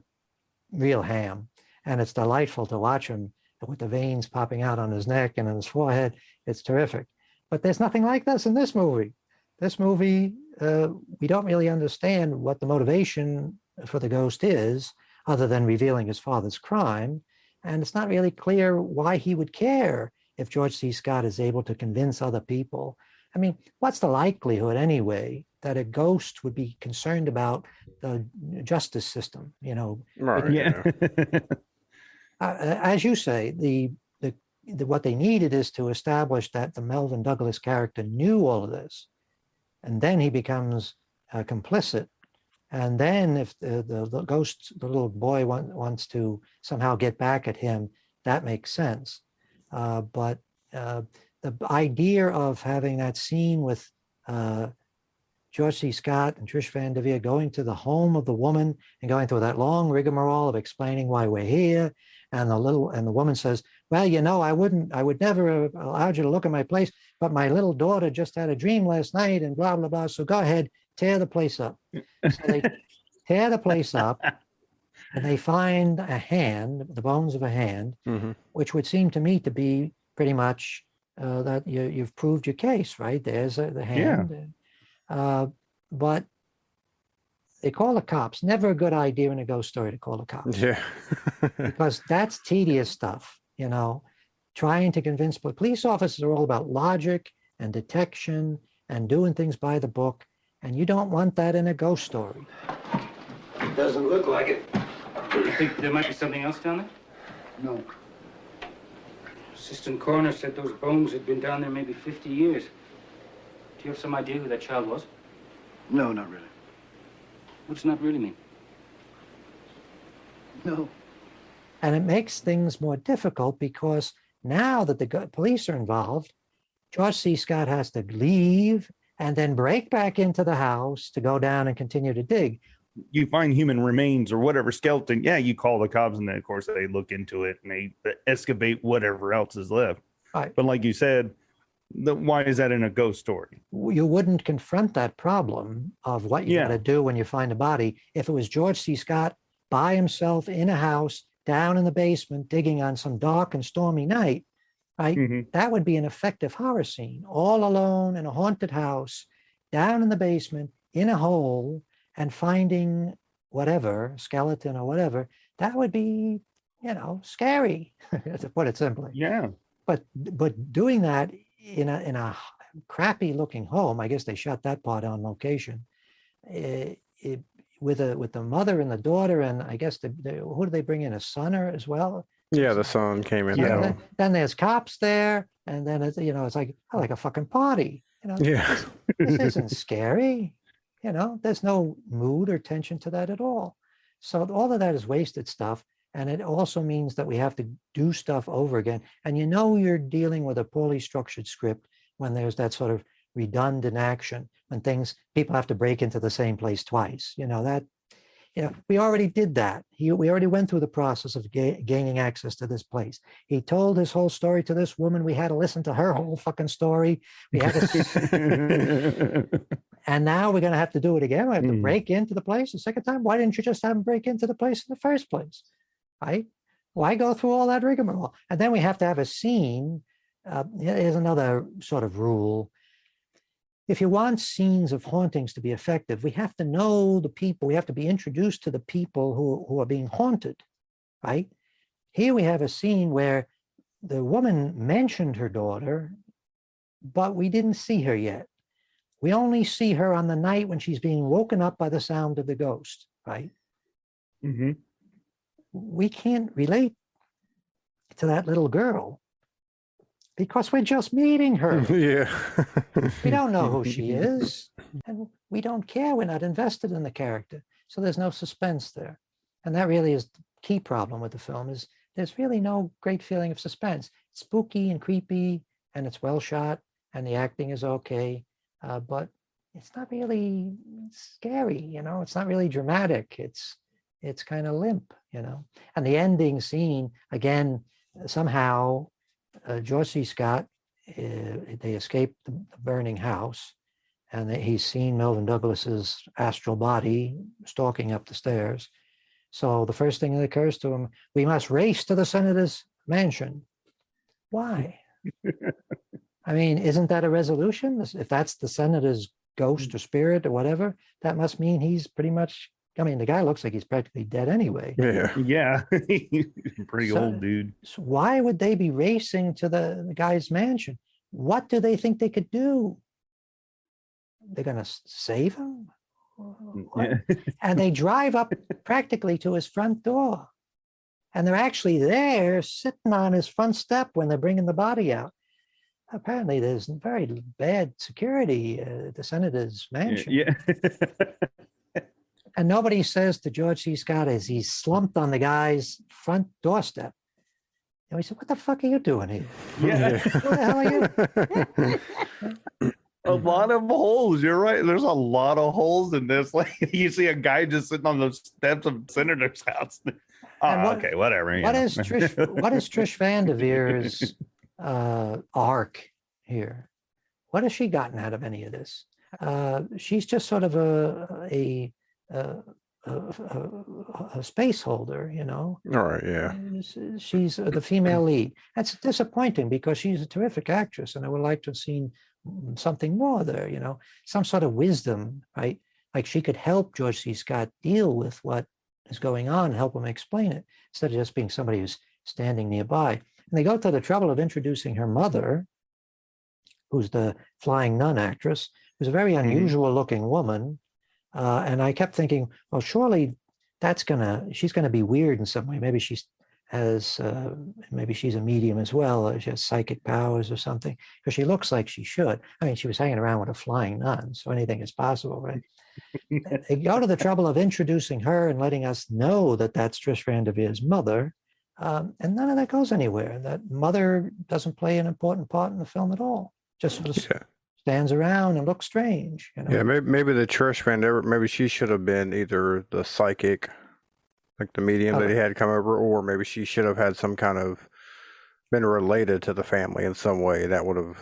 real ham, and it's delightful to watch him with the veins popping out on his neck and on his forehead. It's terrific. But there's nothing like this in this movie. This movie, we don't really understand what the motivation for the ghost is, other than revealing his father's crime. And it's not really clear why he would care if George C. Scott is able to convince other people. I mean, what's the likelihood anyway that a ghost would be concerned about the justice system? You know, right? Yeah. As you say, what they needed is to establish that the Melvin Douglas character knew all of this, and then he becomes complicit. And then if the ghost, the little boy wants to somehow get back at him, that makes sense. But the idea of having that scene with George C. Scott and Trish Van Devere going to the home of the woman and going through that long rigmarole of explaining why we're here, and the woman says, "Well, you know, I would never have allowed you to look at my place, but my little daughter just had a dream last night," and blah blah blah. So go ahead, tear the place up. So they tear the place up, and they find a hand, the bones of a hand, which would seem to me to be pretty much that you've proved your case, right? There's the hand. Yeah. But they call the cops. Never a good idea in a ghost story to call the cops. Yeah. Because that's tedious stuff. you know, trying to convince, but police officers are all about logic and detection and doing things by the book. And you don't want that in a ghost story. It doesn't look like it. You think there might be something else down there? No. Assistant coroner said those bones had been down there maybe 50 years. Do you have some idea who that child was? No, not really. What does not really mean? No. And it makes things more difficult because now that the police are involved, George C. Scott has to leave and then break back into the house to go down and continue to dig. You find human remains or whatever skeleton, yeah, you call the cops, and then of course they look into it and they excavate whatever else is left. Right. But like you said, why is that in a ghost story? You wouldn't confront that problem of what you got to do when you find a body if it was George C. Scott by himself in a house down in the basement digging on some dark and stormy night, right? That would be an effective horror scene, all alone in a haunted house, down in the basement, in a hole, and finding whatever, skeleton or whatever. That would be, you know, scary, to put it simply. Yeah. But doing that in a crappy looking home, I guess they shot that part on location, with the mother and the daughter, and I guess who do they bring in, a son or as well? Yeah, the son came in. Yeah. Then there's cops there, and then it's, you know, it's like a fucking party. You know, this isn't scary. You know, there's no mood or tension to that at all. So all of that is wasted stuff. And it also means that we have to do stuff over again. And you know you're dealing with a poorly structured script when there's that sort of redundant action, when people have to break into the same place twice. You know, we already did that. We already went through the process of gaining access to this place. He told his whole story to this woman. We had to listen to her whole fucking story. We had to, and now we're going to have to do it again. We have to break into the place a second time. Why didn't you just have him break into the place in the first place? Right? Why go through all that rigmarole? And then we have to have a scene. Here's another sort of rule. If you want scenes of hauntings to be effective, we have to know the people. We have to be introduced to the people who are being haunted, right? Here we have a scene where the woman mentioned her daughter, but we didn't see her yet. We only see her on the night when she's being woken up by the sound of the ghost, right? Mm-hmm. We can't relate to that little girl because we're just meeting her. Yeah. We don't know who she is, and we don't care. We're not invested in the character. So there's no suspense there. And that really is the key problem with the film, is there's really no great feeling of suspense. It's spooky and creepy, and it's well shot, and the acting is okay, but it's not really scary, you know? It's not really dramatic. It's kind of limp, you know? And the ending scene, again, somehow, George C. Scott, they escape the burning house, and he's seen Melvin Douglas's astral body stalking up the stairs. So the first thing that occurs to him, we must race to the senator's mansion. Why? I mean, isn't that a resolution? If that's the senator's ghost or spirit or whatever, that must mean he's pretty much, I mean, the guy looks like he's practically dead anyway. Yeah. Pretty old dude. So why would they be racing to the guy's mansion? What do they think they could do? They're going to save him? And they drive up practically to his front door. And they're actually there sitting on his front step when they're bringing the body out. Apparently, there's very bad security at the senator's mansion. Yeah. And nobody says to George C. Scott as he's slumped on the guy's front doorstep. And we said, "What the fuck are you doing here? Yeah. Who the hell are you?" A lot of holes. You're right. There's a lot of holes in this. Like, you see a guy just sitting on the steps of senator's house. Okay, whatever. What is Trish Vanderveer's arc here? What has she gotten out of any of this? She's just sort of a space holder, you know. All right, yeah. She's the female lead. That's disappointing because she's a terrific actress, and I would like to have seen something more there, you know, some sort of wisdom, right? Like she could help George C. Scott deal with what is going on, help him explain it, instead of just being somebody who's standing nearby. And they go to the trouble of introducing her mother, who's the flying nun actress, who's a very unusual looking woman. And I kept thinking, well, surely she's gonna be weird in some way. Maybe maybe she's a medium as well, or she has psychic powers or something, because she looks like she should. I mean, she was hanging around with a flying nun, so anything is possible, right? They go to the trouble of introducing her and letting us know that that's Trish Vanderveer's mother, and none of that goes anywhere. That mother doesn't play an important part in the film at all. Just sort of stands around and looks strange. You know? Yeah, maybe the Trish Vanderveer, maybe she should have been either the psychic, like the medium that he had come over, or maybe she should have had some kind of been related to the family in some way that would have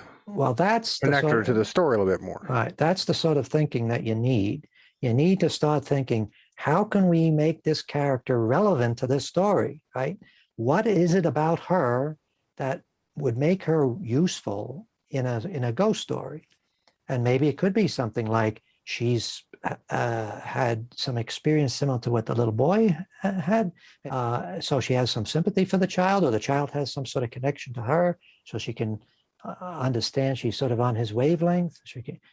connected her to the story a little bit more. Right. That's the sort of thinking that you need. You need to start thinking, how can we make this character relevant to this story, right? What is it about her that would make her useful in a ghost story? And maybe it could be something like she's had some experience similar to what the little boy had. So she has some sympathy for the child, or the child has some sort of connection to her, so she can understand she's sort of on his wavelength.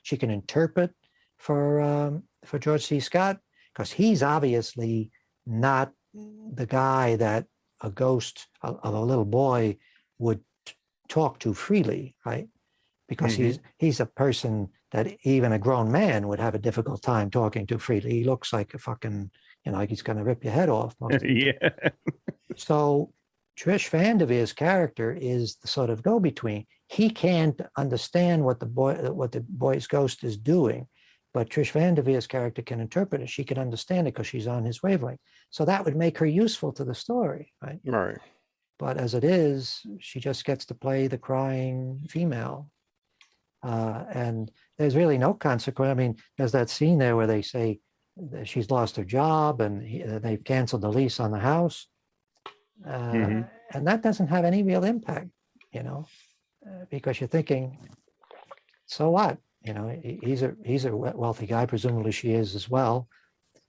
She can interpret for George C. Scott, because he's obviously not the guy that a ghost of a little boy would talk to freely, right? Because he's a person that even a grown man would have a difficult time talking to freely. He looks like a fucking, like he's going to rip your head off. Most of the time. So Trish Vanderveer's character is the sort of go-between. He can't understand what the boy's ghost is doing, but Trish Vanderveer's character can interpret it. She can understand it because she's on his wavelength. So that would make her useful to the story, right? Right. But as it is, she just gets to play the crying female. And there's really no consequence. I mean, there's that scene there where they say that she's lost her job and they've canceled the lease on the house. And that doesn't have any real impact, because you're thinking, so what? He's a wealthy guy. Presumably she is as well.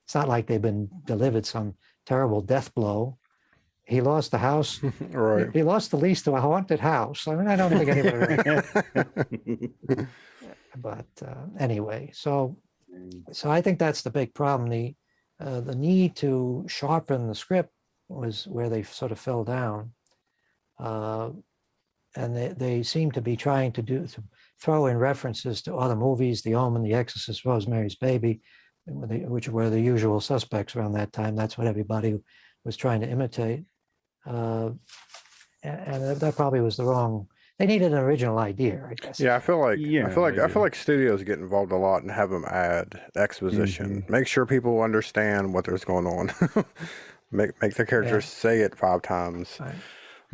It's not like they've been delivered some terrible death blow. He lost the house. Right. He lost the lease to a haunted house. I mean, I don't think anybody. But anyway, so I think that's the big problem. The need to sharpen the script was where they sort of fell down, and they seem to be trying to throw in references to other movies, The Omen, The Exorcist, Rosemary's Baby, which were the usual suspects around that time. That's what everybody was trying to imitate. And that probably was the wrong. They needed an original idea, I guess. Yeah, I feel like studios get involved a lot and have them add exposition. Make sure people understand what there's going on. make the characters say it 5 times. Right.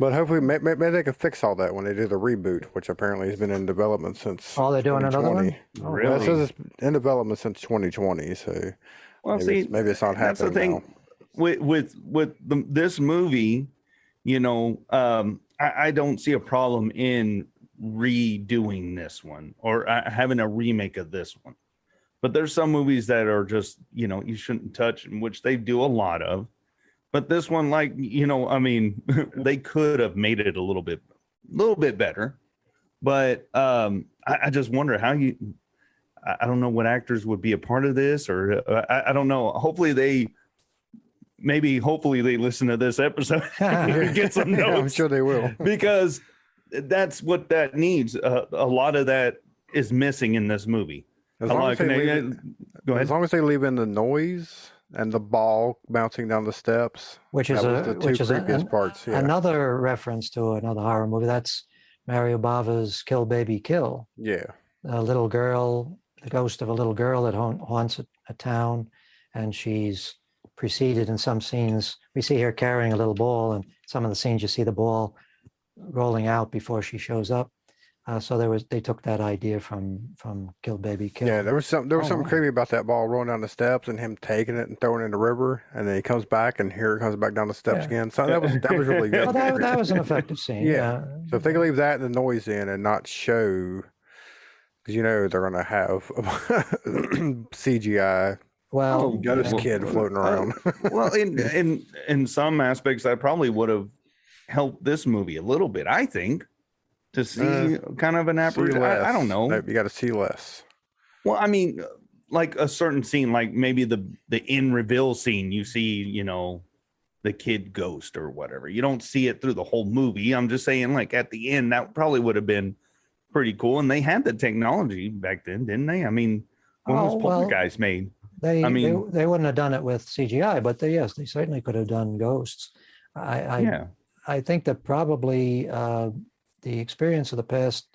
But hopefully, maybe they can fix all that when they do the reboot, which apparently has been in development since. Oh, they're doing another one? Oh, really? Well, it says it's in development since 2020. So, maybe it's not happening. That's the thing with this movie. I don't see a problem in redoing this one or having a remake of this one. But there's some movies that are just, you shouldn't touch, in which they do a lot of. But this one, they could have made it a little bit better. But I just wonder how I don't know what actors would be a part of this, or I don't know. Hopefully they listen to this episode and get some notes. Yeah, I'm sure they will. Because that's what that needs. A lot of that is missing in this movie. As long as they leave in the noise and the ball bouncing down the steps, which is the two creepiest parts. Yeah. Another reference to another horror movie. That's Mario Bava's Kill Baby Kill. Yeah. A little girl, the ghost of a little girl that haunts a town, and she's preceded in some scenes. We see her carrying a little ball, and some of the scenes you see the ball rolling out before she shows up. So they took that idea from Kill Baby Kill. Yeah, there was something creepy about that ball rolling down the steps and him taking it and throwing it in the river, and then he comes back and here it comes back down the steps again. So that was really good. Well, that was an effective scene. Yeah. So if they could leave that and the noise in and not show, because they're going to have CGI. Well, ghost kid floating around. Well, in some aspects, I probably would have helped this movie a little bit, I think, to see kind of an apparition. I don't know. You got to see less. Well, I mean, like a certain scene, like maybe the in reveal scene, you see, you know, the kid ghost or whatever. You don't see it through the whole movie. I'm just saying, like at the end, that probably would have been pretty cool. And they had the technology back then, didn't they? I mean, when was Poltergeist made? They wouldn't have done it with CGI, but yes, they certainly could have done ghosts. I think that probably the experience of the past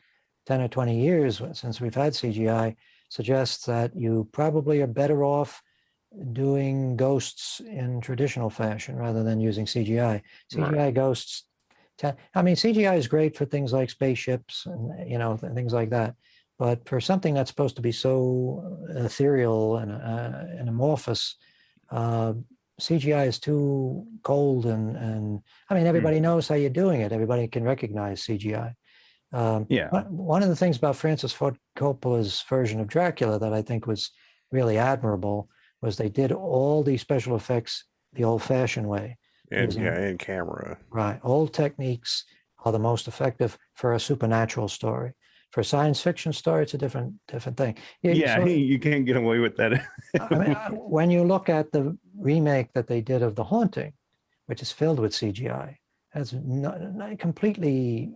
10 or 20 years since we've had CGI suggests that you probably are better off doing ghosts in traditional fashion rather than using CGI. CGI ghosts, I mean, CGI is great for things like spaceships and, you know, things like that. But for something that's supposed to be so ethereal and amorphous, CGI is too cold and I mean, everybody knows how you're doing it. Everybody can recognize CGI. One of the things about Francis Ford Coppola's version of Dracula that I think was really admirable was they did all these special effects the old-fashioned way. And in camera. Right. Old techniques are the most effective for a supernatural story. For a science fiction story, it's a different thing. You can't get away with that. I mean, when you look at the remake that they did of The Haunting, which is filled with CGI, that's not completely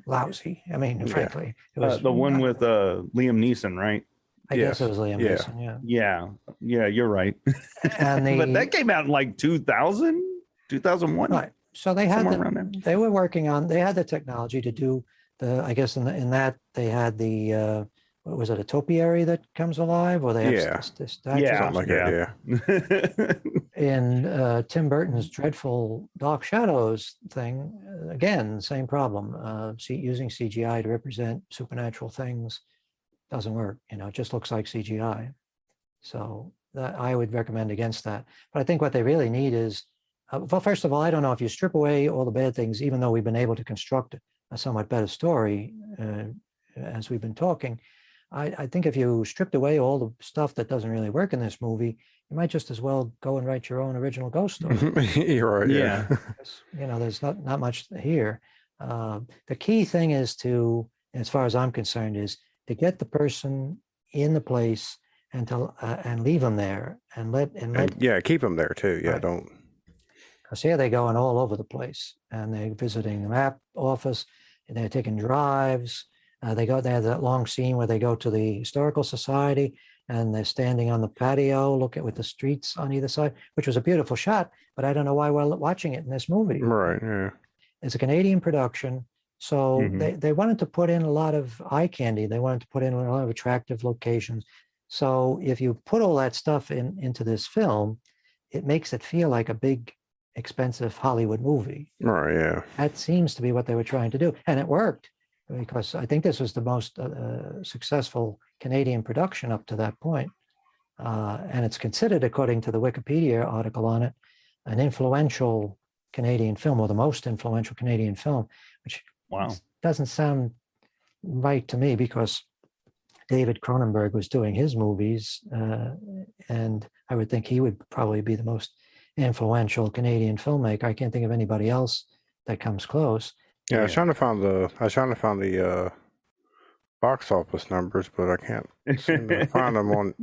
lousy. I mean, frankly, it was the one with Liam Neeson, right? I guess it was Liam Neeson. Yeah, you're right. And but that came out in like 2000, 2001. Right. So they had they were working on. They had the technology to do the. I guess in that they had the. What was it? A topiary that comes alive, or they have something like that. In Tim Burton's dreadful Dark Shadows thing, again, same problem. Using CGI to represent supernatural things doesn't work. You know, it just looks like CGI. So I would recommend against that. But I think what they really need is, well, first of all, I don't know if you strip away all the bad things, even though we've been able to construct a somewhat better story as we've been talking. I think if you stripped away all the stuff that doesn't really work in this movie, you might just as well go and write your own original ghost story. You're right. Yeah. You know, there's not much here. The key thing is to, as far as I'm concerned, is to get the person in the place and to and leave them there and let keep them there too. Yeah, don't. Because here they're going all over the place and they're visiting the map office and they're taking drives. They have that long scene where they go to the historical society and they're standing on the patio, with the streets on either side, which was a beautiful shot, but I don't know why we're watching it in this movie. Right, yeah. It's a Canadian production, so they wanted to put in a lot of eye candy. They wanted to put in a lot of attractive locations. So if you put all that stuff into this film, it makes it feel like a big, expensive Hollywood movie. Right, yeah. That seems to be what they were trying to do, and it worked. Because I think this was the most successful Canadian production up to that point. And it's considered, according to the Wikipedia article on it, an influential Canadian film, or the most influential Canadian film, which doesn't sound right to me because David Cronenberg was doing his movies, and I would think he would probably be the most influential Canadian filmmaker. I can't think of anybody else that comes close. Yeah, I was trying to find the box office numbers, but I can't seem to find them on.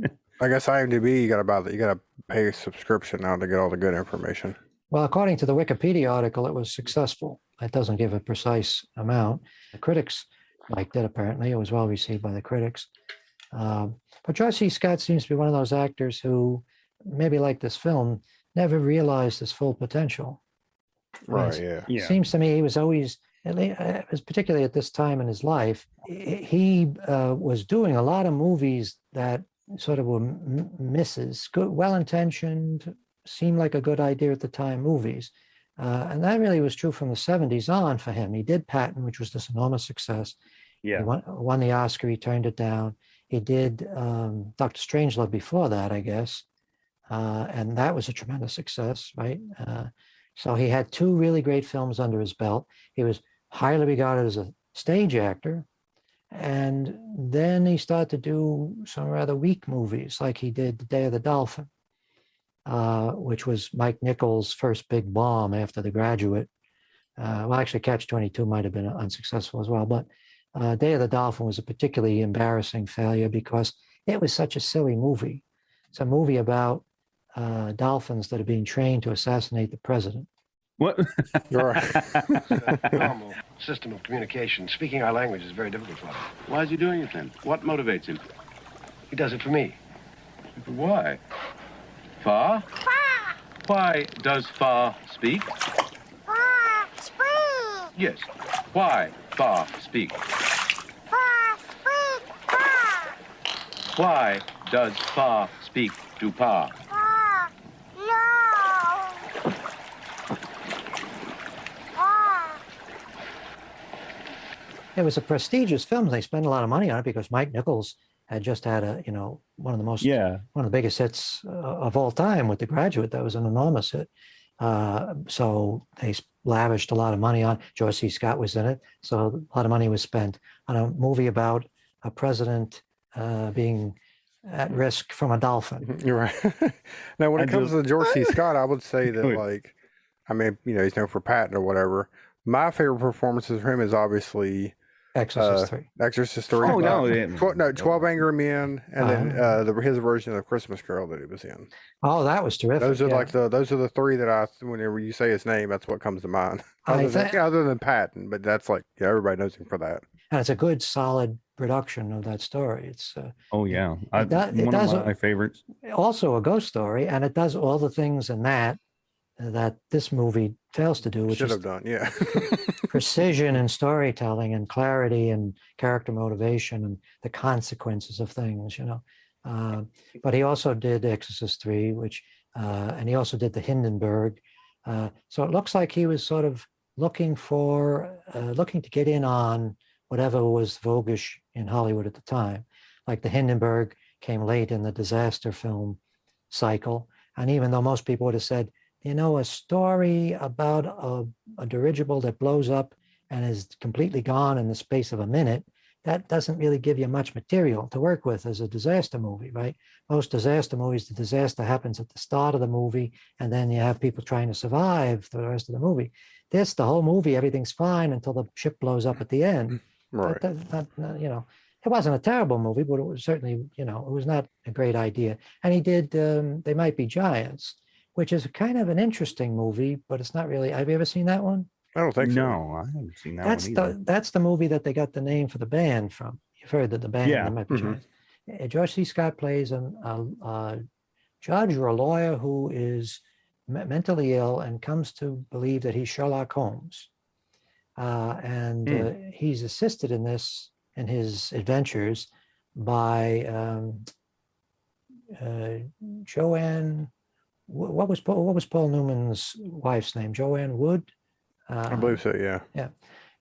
I guess IMDb, you got to pay a subscription now to get all the good information. Well, according to the Wikipedia article, it was successful. It doesn't give a precise amount. The critics liked it. Apparently, it was well received by the critics. But George C. Scott seems to be one of those actors who, maybe like this film, never realized his full potential. Right. Yeah. Seems to me he was always, particularly at this time in his life, he was doing a lot of movies that sort of were misses, good, well-intentioned, seemed like a good idea at the time movies. And that really was true from the 70s on for him. He did Patton, which was this enormous success. Yeah. He won the Oscar, he turned it down. He did Dr. Strangelove before that, I guess. And that was a tremendous success, right? So he had two really great films under his belt. He was highly regarded as a stage actor. And then he started to do some rather weak movies, like he did The Day of the Dolphin, which was Mike Nichols' first big bomb after The Graduate. Well, actually, Catch-22 might have been unsuccessful as well. But Day of the Dolphin was a particularly embarrassing failure because it was such a silly movie. It's a movie about dolphins that are being trained to assassinate the president. What? You're right. Normal system of communication. Speaking our language is very difficult for him. Why is he doing it then? What motivates him? He does it for me. Why? Fa? Why does Fa speak? Fa, speak. Yes. Why Fa speak? Fa, speak, fa. Why does Fa speak to Pa? Fa, no. Fa. It was a prestigious film. They spent a lot of money on it because Mike Nichols had just had one of the biggest hits of all time with The Graduate. That was an enormous hit. So they lavished a lot of money on. George C. Scott was in it, so a lot of money was spent on a movie about a president being at risk from a dolphin. You're right. Now, when it comes to George C. Scott, I would say that, like, I mean, he's known for Patton or whatever. My favorite performances for him is obviously Exorcist 3. Exorcist 3. Oh, no. 12 Angry Men, and then his version of Christmas Carol that he was in. Oh, that was terrific. Those are those are the three that whenever you say his name, that's what comes to mind. Other than Patton, but that's like, everybody knows him for that. And it's a good, solid production of that story. It's one of my favorites. Also a ghost story, and it does all the things in that this movie fails to do, which should is have done, yeah. precision and storytelling and clarity and character motivation and the consequences of things, But he also did Exorcist 3, and he also did the Hindenburg. So it looks like he was sort of looking to get in on whatever was voguish in Hollywood at the time. Like the Hindenburg came late in the disaster film cycle. And even though most people would have said, a story about a dirigible that blows up and is completely gone in the space of a minute, that doesn't really give you much material to work with as a disaster movie, right? Most disaster movies, the disaster happens at the start of the movie, and then you have people trying to survive for the rest of the movie. The whole movie, everything's fine until the ship blows up at the end. Right. It wasn't a terrible movie, but it was certainly, it was not a great idea. And he did They Might Be Giants, which is kind of an interesting movie, but it's not really. Have you ever seen that one? I don't think so. No, I haven't seen that one either. That's the movie that they got the name for the band from. You've heard of the band, They Might Be Giants. George C. Scott plays a judge or a lawyer who is mentally ill and comes to believe that he's Sherlock Holmes. He's assisted in his adventures by Joanne. What was Paul Newman's wife's name? Joanne Wood? I believe so, yeah. Yeah.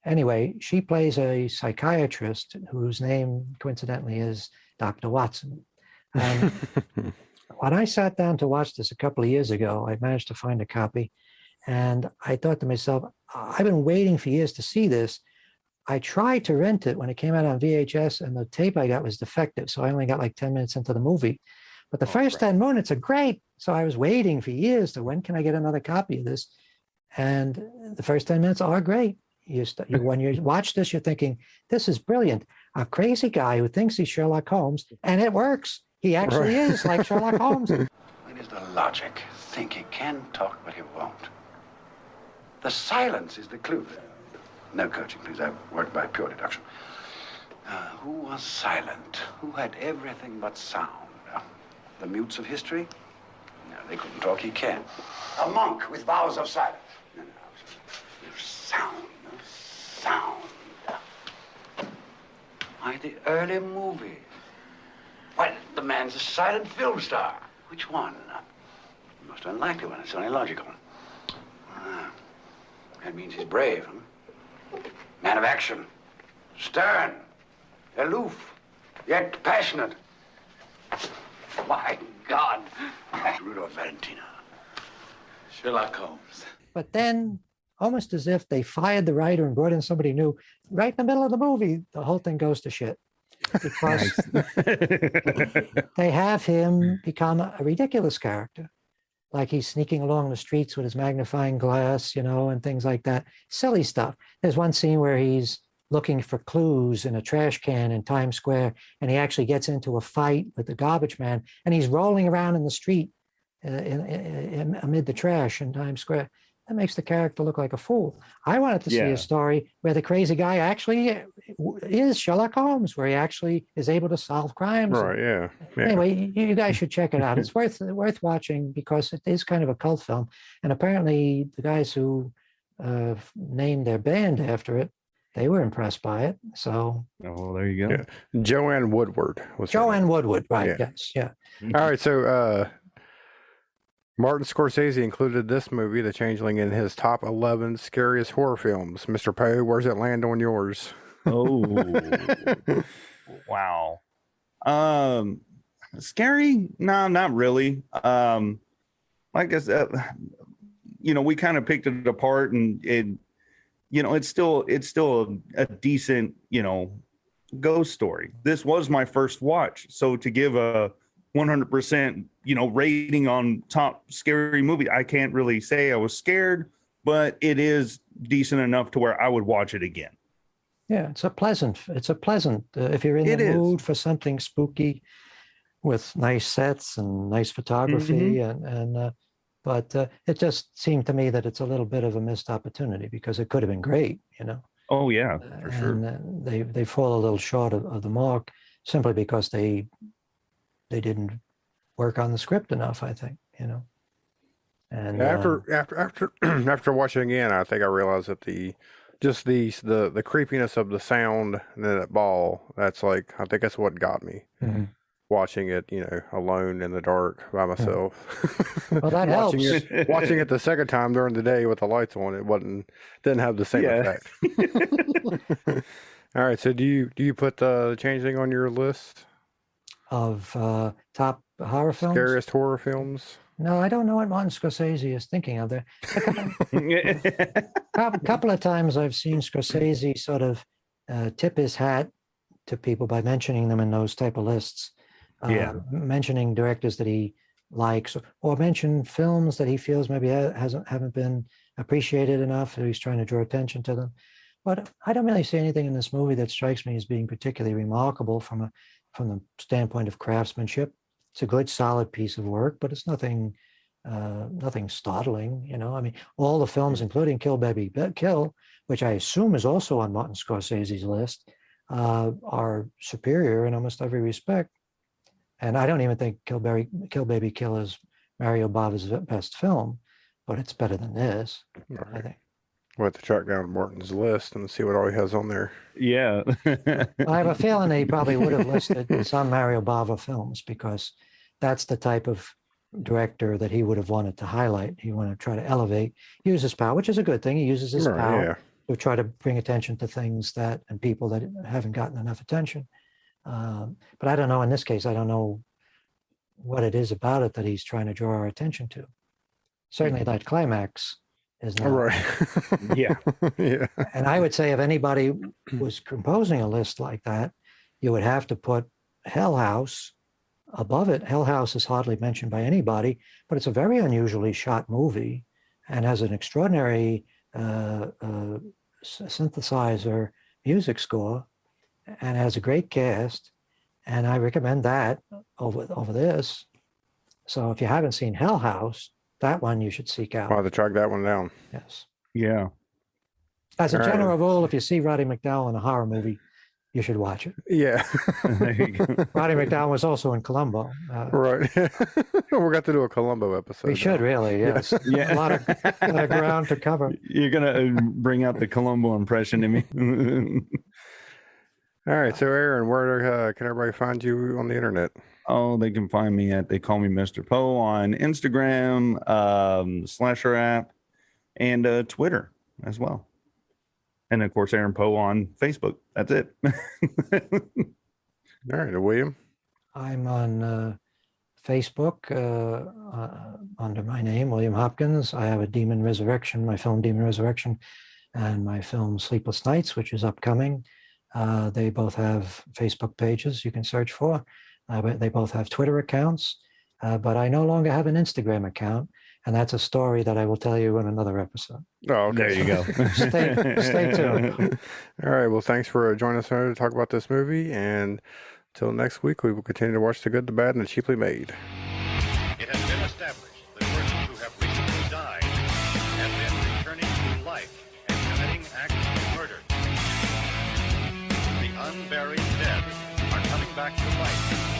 Anyway, she plays a psychiatrist whose name, coincidentally, is Dr. Watson. And when I sat down to watch this a couple of years ago, I managed to find a copy. And I thought to myself, I've been waiting for years to see this. I tried to rent it when it came out on VHS, and the tape I got was defective. So I only got like 10 minutes into the movie. But the first 10 minutes are great. So I was waiting for years to when can I get another copy of this? And the first 10 minutes are great. When you watch this, you're thinking, this is brilliant. A crazy guy who thinks he's Sherlock Holmes, and it works. He actually is like Sherlock Holmes. It is the logic. Think he can talk, but he won't. The silence is the clue. No coaching, please. I work by pure deduction. Who was silent? Who had everything but sound? The mutes of history? No, they couldn't talk. He can. A monk with vows of silence. No. Sound. Why, the early movie. Why, the man's a silent film star. Which one? The most unlikely one. It's only logical. That means he's brave, huh? Man of action. Stern. Aloof. Yet passionate. My God. Rudolph Valentino. Sherlock Holmes. But then, almost as if they fired the writer and brought in somebody new, right in the middle of the movie, the whole thing goes to shit. Because they have him become a ridiculous character. like he's sneaking along the streets with his magnifying glass, and things like that. Silly stuff. There's one scene where he's looking for clues in a trash can in Times Square, and he actually gets into a fight with the garbage man, and he's rolling around in the street amid the trash in Times Square. That makes the character look like a fool. I wanted to see a story where the crazy guy actually is Sherlock Holmes, where he actually is able to solve crimes. Right, yeah. Anyway, you guys should check it out. It's worth watching because it is kind of a cult film. And apparently the guys who named their band after it, they were impressed by it. So, there you go. Yeah. Joanne Woodward was Joanne Woodward, right? Yes, yeah. All right, so Martin Scorsese included this movie, The Changeling, in his top 11 scariest horror films. Mr. Poe, where's it land on yours? Oh, wow. Scary? No, not really. Like I said, we kind of picked it apart, and it's still a decent, ghost story. This was my first watch, so to give a 100%, rating on top scary movie, I can't really say I was scared, but it is decent enough to where I would watch it again. Yeah, it's a pleasant, if you're in the mood for something spooky with nice sets and nice photography, but it just seemed to me that it's a little bit of a missed opportunity because it could have been great, Oh yeah, for sure. And they fall a little short of the mark simply because they didn't work on the script enough, I think, And after watching again, I think I realized that the creepiness of the sound and that ball, that's like, I think that's what got me. Mm-hmm. Watching it, alone in the dark by myself. Well, that helps. Watching it the second time during the day with the lights on, it didn't have the same effect. All right, so do you put the Changeling on your list of top horror films? Scariest horror films? No, I don't know what Martin Scorsese is thinking of there. A couple of times I've seen Scorsese sort of tip his hat to people by mentioning them in those type of lists. Mentioning directors that he likes, or mention films that he feels maybe haven't been appreciated enough, so he's trying to draw attention to them. But I don't really see anything in this movie that strikes me as being particularly remarkable from the standpoint of craftsmanship. It's a good, solid piece of work, but it's nothing startling. I mean, all the films, including Kill Baby Kill, which I assume is also on Martin Scorsese's list, are superior in almost every respect. And I don't even think Kill Baby Kill is Mario Bava's best film, but it's better than this, I think. We'll have to track down Martin's list and see what all he has on there. Yeah. I have a feeling that he probably would have listed some Mario Bava films because that's the type of director that he would have wanted to highlight. He wanted to try to elevate, use his power, which is a good thing. He uses his power to try to bring attention to things and people that haven't gotten enough attention. But I don't know, in this case, I don't know what it is about it that he's trying to draw our attention to. Certainly that climax is not. Right. Yeah. And I would say if anybody was composing a list like that, you would have to put Hell House above it. Hell House is hardly mentioned by anybody, but it's a very unusually shot movie and has an extraordinary synthesizer music score and has a great cast, and I recommend that over this. So if you haven't seen Hell House, that one you should seek out. I'll have to track that one down. Yes. Yeah. As a general rule, if you see Roddy McDowall in a horror movie, you should watch it. Yeah. There you go. Roddy McDowall was also in Columbo. Right. We're going to do a Columbo episode. We should really, yes. Yeah. A lot of ground to cover. You're going to bring out the Columbo impression in me. All right, so Aaron, where can everybody find you on the internet? Oh, they can find me at They Call Me Mr. Poe on Instagram, Slasher app, and Twitter as well. And of course, Aaron Poe on Facebook. That's it. All right, William? I'm on Facebook under my name, William Hopkins. I have a Demon Resurrection, my film Demon Resurrection, and my film Sleepless Nights, which is upcoming. They both have Facebook pages you can search for. But they both have Twitter accounts. But I no longer have an Instagram account. And that's a story that I will tell you in another episode. Oh, okay. There you go. Stay tuned. All right. Well, thanks for joining us here to talk about this movie. And until next week, we will continue to watch The Good, the Bad, and the Cheaply Made. It has been established that persons who have recently died have been returning to life and committing acts of murder. The unburied dead are coming back to life